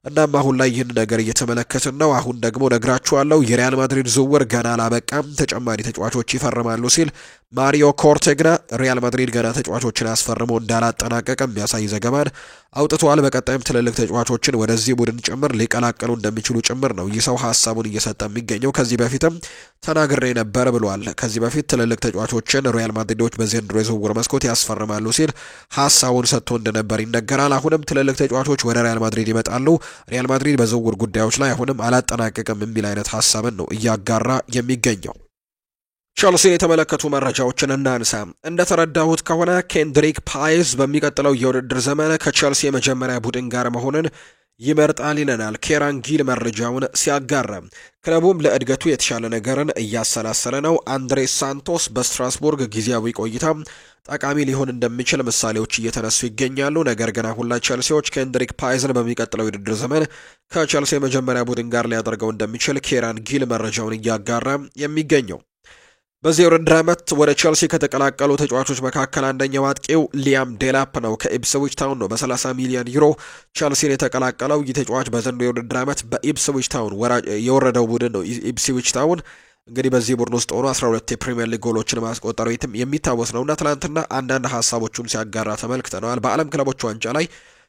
እናም አሁን ላይ ይህን ነገር እየተመለከትን ነው። አሁን ደግሞ ነግራችኋለሁ፣ የሪያል ማድሪድ ዝውውር ገና አላበቃም፣ ተጨማሪ ተጫዋቾች ይፈርማሉ ሲል ማሪዮ ኮርቴግና ሪያል ማድሪድ ገና ተጫዋቾችን አስፈርሞ እንዳላጠናቀቀ የሚያሳይ ዘገባን አውጥቷል። በቀጣይም ትልልቅ ተጫዋቾችን ወደዚህ ቡድን ጭምር ሊቀላቀሉ እንደሚችሉ ጭምር ነው ይህ ሰው ሀሳቡን እየሰጠ የሚገኘው። ከዚህ በፊትም ተናግሬ ነበር ብሏል። ከዚህ በፊት ትልልቅ ተጫዋቾችን ሪያል ማድሪዶች በዘንድሮ የዝውውር መስኮት ያስፈርማሉ ሲል ሀሳቡን ሰጥቶ እንደነበር ይነገራል። አሁንም ትልልቅ ተጫዋቾች ወደ ሪያል ማድሪድ ይመጣሉ። ሪያል ማድሪድ በዝውውር ጉዳዮች ላይ አሁንም አላጠናቀቅም የሚል አይነት ሀሳብን ነው እያጋራ የሚገኘው። ቸልሲን የተመለከቱ መረጃዎችን እናንሳ። እንደተረዳሁት ከሆነ ኬንድሪክ ፓይዝ በሚቀጥለው የውድድር ዘመን ከቸልሲ የመጀመሪያ ቡድን ጋር መሆንን ይመርጣል ይለናል ኬራን ጊል መረጃውን ሲያጋራ። ክለቡም ለእድገቱ የተሻለ ነገርን እያሰላሰለ ነው። አንድሬ ሳንቶስ በስትራስቡርግ ጊዜያዊ ቆይታ ጠቃሚ ሊሆን እንደሚችል ምሳሌዎች እየተነሱ ይገኛሉ። ነገር ግን አሁን ላይ ቸልሲዎች ኬንድሪክ ፓይዝን በሚቀጥለው የውድድር ዘመን ከቸልሲ የመጀመሪያ ቡድን ጋር ሊያደርገው እንደሚችል ኬራን ጊል መረጃውን እያጋራ የሚገኘው። በዚህ የውድድር ዓመት ወደ ቸልሲ ከተቀላቀሉ ተጫዋቾች መካከል አንደኛው አጥቂው ሊያም ዴላፕ ነው። ከኢፕስዊች ታውን ነው በ30 ሚሊዮን ዩሮ ቸልሲን የተቀላቀለው። ይህ ተጫዋች በዘንድሮው የውድድር ዓመት በኢፕስዊች ታውን የወረደው ቡድን ነው። ኢፕስዊች ታውን እንግዲህ በዚህ ቡድን ውስጥ ሆኖ 12 የፕሪሚየር ሊግ ጎሎችን ማስቆጠሩ የሚታወስ ነውና ትናንትና አንዳንድ ሀሳቦቹን ሲያጋራ ተመልክተነዋል። በዓለም ክለቦች ዋንጫ ላይ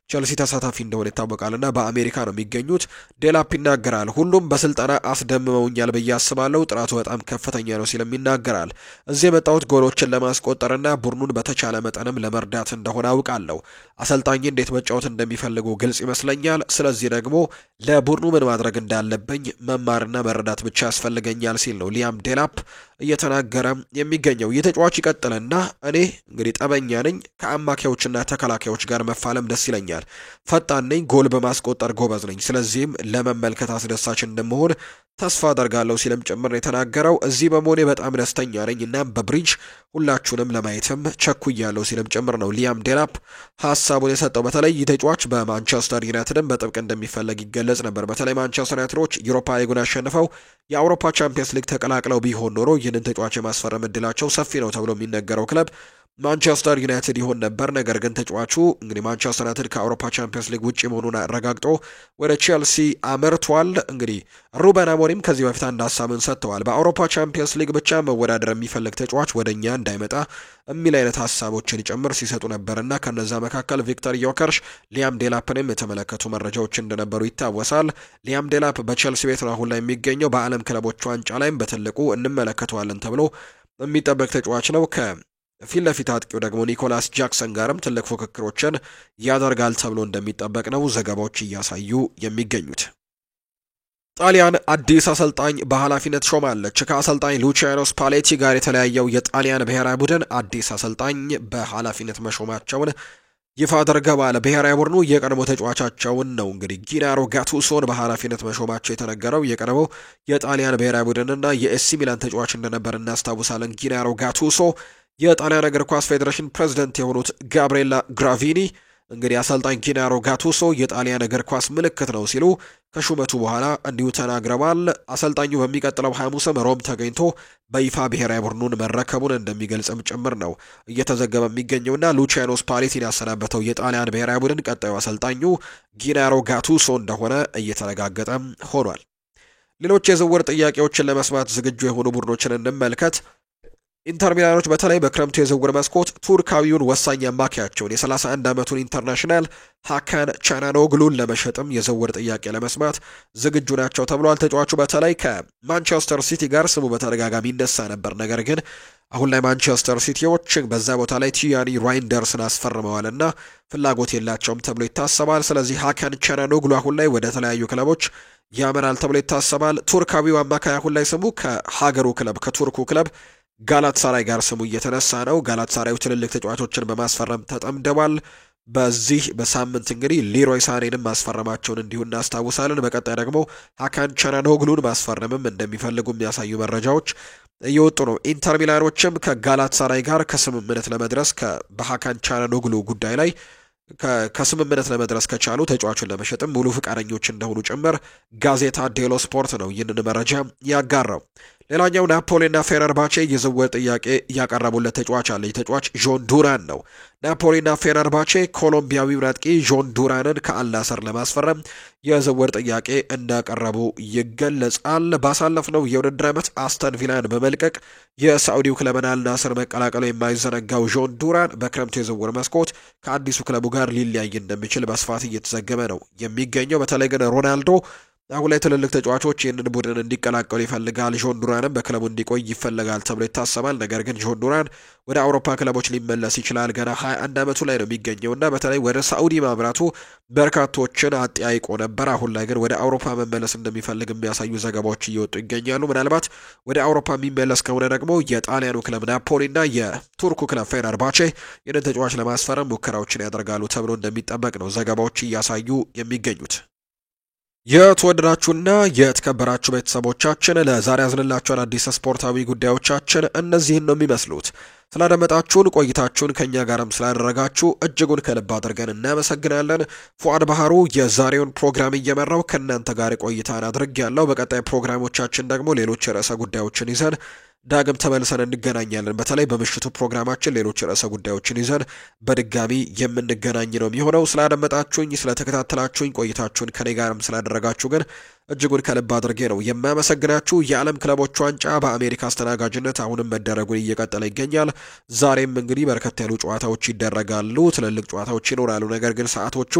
ቸልሲ ተሳታፊ እንደሆነ ይታወቃልና በአሜሪካ ነው የሚገኙት። ዴላፕ ይናገራል። ሁሉም በስልጠና አስደምመውኛል ብዬ አስባለሁ። ጥራቱ በጣም ከፍተኛ ነው ሲልም ይናገራል። እዚህ የመጣሁት ጎሎችን ለማስቆጠርና ቡድኑን በተቻለ መጠንም ለመርዳት እንደሆነ አውቃለሁ። አሰልጣኝ እንዴት መጫወት እንደሚፈልጉ ግልጽ ይመስለኛል። ስለዚህ ደግሞ ለቡድኑ ምን ማድረግ እንዳለብኝ መማርና መረዳት ብቻ ያስፈልገኛል ሲል ነው ሊያም ዴላፕ እየተናገረ የሚገኘው። የተጫዋች ይቀጥልና እኔ እንግዲህ ጠበኛ ነኝ፣ ከአማካዮችና ተከላካዮች ጋር መፋለም ደስ ይለኛል። ፈጣን ነኝ፣ ጎል በማስቆጠር ጎበዝ ነኝ። ስለዚህም ለመመልከት አስደሳች እንደመሆን ተስፋ አደርጋለሁ ሲልም ጭምር የተናገረው። እዚህ በመሆኔ በጣም ደስተኛ ነኝ እና በብሪጅ ሁላችሁንም ለማየትም ቸኩያለሁ ሲልም ጭምር ነው ሊያም ዴላፕ ሀሳቡን የሰጠው። በተለይ ይህ ተጫዋች በማንቸስተር ዩናይትድም በጥብቅ እንደሚፈለግ ይገለጽ ነበር። በተለይ ማንቸስተር ዩናይትዶች ዩሮፓ ሊጉን አሸንፈው የአውሮፓ ቻምፒየንስ ሊግ ተቀላቅለው ቢሆን ኖሮ ይህንን ተጫዋች የማስፈረም እድላቸው ሰፊ ነው ተብሎ የሚነገረው ክለብ ማንቸስተር ዩናይትድ ይሆን ነበር። ነገር ግን ተጫዋቹ እንግዲህ ማንቸስተር ዩናይትድ ከአውሮፓ ቻምፒየንስ ሊግ ውጪ መሆኑን አረጋግጦ ወደ ቼልሲ አመርቷል። እንግዲህ ሩበን አሞሪም ከዚህ በፊት አንድ ሀሳብን ሰጥተዋል። በአውሮፓ ቻምፒየንስ ሊግ ብቻ መወዳደር የሚፈልግ ተጫዋች ወደኛ እንዳይመጣ የሚል አይነት ሀሳቦችን ጭምር ሲሰጡ ነበርና ከነዛ መካከል ቪክተር ዮከርሽ ሊያም ዴላፕንም የተመለከቱ መረጃዎች እንደነበሩ ይታወሳል። ሊያም ዴላፕ በቼልሲ ቤት ነው አሁን ላይ የሚገኘው። በዓለም ክለቦች ዋንጫ ላይም በትልቁ እንመለከተዋለን ተብሎ የሚጠበቅ ተጫዋች ነው። ፊት ለፊት አጥቂው ደግሞ ኒኮላስ ጃክሰን ጋርም ትልቅ ፉክክሮችን ያደርጋል ተብሎ እንደሚጠበቅ ነው ዘገባዎች እያሳዩ የሚገኙት። ጣሊያን አዲስ አሰልጣኝ በኃላፊነት ሾማለች። ከአሰልጣኝ ሉቺያኖ ስፓሌቲ ጋር የተለያየው የጣሊያን ብሔራዊ ቡድን አዲስ አሰልጣኝ በኃላፊነት መሾማቸውን ይፋ አድርገዋል። ብሔራዊ ቡድኑ የቀድሞ ተጫዋቻቸውን ነው እንግዲህ ጊናሮ ጋቱሶን በኃላፊነት መሾማቸው የተነገረው። የቀድሞ የጣሊያን ብሔራዊ ቡድንና የኤሲ ሚላን ተጫዋች እንደነበር እናስታውሳለን። ጊናሮ ጋቱሶ የጣሊያን እግር ኳስ ፌዴሬሽን ፕሬዝዳንት የሆኑት ጋብሪኤላ ግራቪኒ እንግዲህ አሰልጣኝ ጊናሮ ጋቱሶ የጣሊያን እግር ኳስ ምልክት ነው ሲሉ ከሹመቱ በኋላ እንዲሁ ተናግረዋል። አሰልጣኙ በሚቀጥለው ሐሙስም ሮም ተገኝቶ በይፋ ብሔራዊ ቡድኑን መረከቡን እንደሚገልጽም ጭምር ነው እየተዘገበ የሚገኘውና ሉቺያኖ ስፓሌቲን ያሰናበተው የጣሊያን ብሔራዊ ቡድን ቀጣዩ አሰልጣኙ ጊናሮ ጋቱሶ እንደሆነ እየተረጋገጠ ሆኗል። ሌሎች የዝውውር ጥያቄዎችን ለመስማት ዝግጁ የሆኑ ቡድኖችን እንመልከት። ኢንተር ሚላኖች በተለይ በክረምቱ የዝውውር መስኮት ቱርካዊውን ወሳኝ አማካያቸውን የ31 ዓመቱን ኢንተርናሽናል ሃካን ቻናኖግሉን ለመሸጥም የዝውውር ጥያቄ ለመስማት ዝግጁ ናቸው ተብሏል። ተጫዋቹ በተለይ ከማንቸስተር ሲቲ ጋር ስሙ በተደጋጋሚ ይነሳ ነበር። ነገር ግን አሁን ላይ ማንቸስተር ሲቲዎች በዛ ቦታ ላይ ቲያኒ ራይንደርስን አስፈርመዋልና ፍላጎት የላቸውም ተብሎ ይታሰባል። ስለዚህ ሃካን ቻናኖግሉ አሁን ላይ ወደ ተለያዩ ክለቦች ያመራል ተብሎ ይታሰባል። ቱርካዊው አማካይ አሁን ላይ ስሙ ከሀገሩ ክለብ ከቱርኩ ክለብ ጋላታሳራይ ጋር ስሙ እየተነሳ ነው። ጋላታሳራዩ ትልልቅ ተጫዋቾችን በማስፈረም ተጠምደዋል። በዚህ በሳምንት እንግዲህ ሊሮይ ሳኔንም ማስፈረማቸውን እንዲሁ እናስታውሳለን። በቀጣይ ደግሞ ሃካን ቻናኖግሉን ማስፈረምም እንደሚፈልጉ የሚያሳዩ መረጃዎች እየወጡ ነው። ኢንተር ሚላኖችም ከጋላታሳራይ ጋር ከስምምነት ለመድረስ በሃካን ቻናኖግሉ ጉዳይ ላይ ከስምምነት ለመድረስ ከቻሉ ተጫዋቹን ለመሸጥም ሙሉ ፍቃደኞች እንደሆኑ ጭምር ጋዜታ ዴሎ ስፖርት ነው ይህንን መረጃ ያጋራው። ሌላኛው ናፖሊና ፌነርባቼ የዝውውር ጥያቄ ያቀረቡለት ተጫዋች አለ። ተጫዋች ጆን ዱራን ነው። ናፖሊና ፌነርባቼ ኮሎምቢያዊውን አጥቂ ጆን ዱራንን ከአልናስር ለማስፈረም የዝውውር ጥያቄ እንዳቀረቡ ይገለጻል። ባሳለፍነው የውድድር ዓመት አስተን ቪላን በመልቀቅ የሳዑዲው ክለብ አልናስር መቀላቀሉ የማይዘነጋው ጆን ዱራን በክረምቱ የዝውውር መስኮት ከአዲሱ ክለቡ ጋር ሊለያይ እንደሚችል በስፋት እየተዘገበ ነው የሚገኘው። በተለይ ግን ሮናልዶ አሁን ላይ ትልልቅ ተጫዋቾች ይህንን ቡድን እንዲቀላቀሉ ይፈልጋል። ጆን ዱራንም በክለቡ እንዲቆይ ይፈልጋል ተብሎ ይታሰባል። ነገር ግን ጆን ዱራን ወደ አውሮፓ ክለቦች ሊመለስ ይችላል። ገና 21 ዓመቱ ላይ ነው የሚገኘውና በተለይ ወደ ሳዑዲ ማምራቱ በርካቶችን አጠያይቆ ነበር። አሁን ላይ ግን ወደ አውሮፓ መመለስ እንደሚፈልግ የሚያሳዩ ዘገባዎች እየወጡ ይገኛሉ። ምናልባት ወደ አውሮፓ የሚመለስ ከሆነ ደግሞ የጣሊያኑ ክለብ ናፖሊና የቱርኩ ክለብ ፌነርባቼ ይህንን ተጫዋች ለማስፈረም ሙከራዎችን ያደርጋሉ ተብሎ እንደሚጠበቅ ነው ዘገባዎች እያሳዩ የሚገኙት። የተወደዳችሁና የተከበራችሁ ቤተሰቦቻችን ለዛሬ ያዝንላችኋን አዲስ ስፖርታዊ ጉዳዮቻችን እነዚህን ነው የሚመስሉት። ስላደመጣችሁን ቆይታችሁን ከኛ ጋርም ስላደረጋችሁ እጅጉን ከልብ አድርገን እናመሰግናለን። ፉአድ ባህሩ የዛሬውን ፕሮግራም እየመራው ከእናንተ ጋር ቆይታን አድርጌያለሁ። በቀጣይ ፕሮግራሞቻችን ደግሞ ሌሎች ርዕሰ ጉዳዮችን ይዘን ዳግም ተመልሰን እንገናኛለን። በተለይ በምሽቱ ፕሮግራማችን ሌሎች ርዕሰ ጉዳዮችን ይዘን በድጋሚ የምንገናኝ ነው የሚሆነው። ስላደመጣችሁኝ፣ ስለተከታተላችሁኝ ቆይታችሁን ከኔ ጋርም ስላደረጋችሁ ግን እጅጉን ከልብ አድርጌ ነው የማመሰግናችሁ። የዓለም ክለቦች ዋንጫ በአሜሪካ አስተናጋጅነት አሁንም መደረጉን እየቀጠለ ይገኛል። ዛሬም እንግዲህ በርከት ያሉ ጨዋታዎች ይደረጋሉ፣ ትልልቅ ጨዋታዎች ይኖራሉ። ነገር ግን ሰዓቶቹ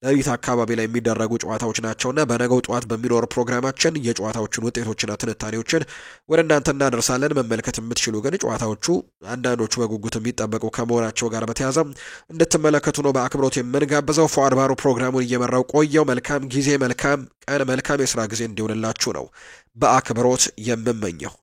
ሌሊት አካባቢ ላይ የሚደረጉ ጨዋታዎች ናቸውና በነገው ጠዋት በሚኖር ፕሮግራማችን የጨዋታዎችን ውጤቶችና ትንታኔዎችን ወደ እናንተ እናደርሳለን። መመልከት የምትችሉ ግን ጨዋታዎቹ አንዳንዶቹ በጉጉት የሚጠበቁ ከመሆናቸው ጋር በተያያዘ እንድትመለከቱ ነው በአክብሮት የምንጋብዘው። ፉአድ ባህሩ ፕሮግራሙን እየመራው ቆየው። መልካም ጊዜ፣ መልካም ቀን፣ መልካም የስራ ጊዜ እንዲሆንላችሁ ነው በአክብሮት የምመኘው።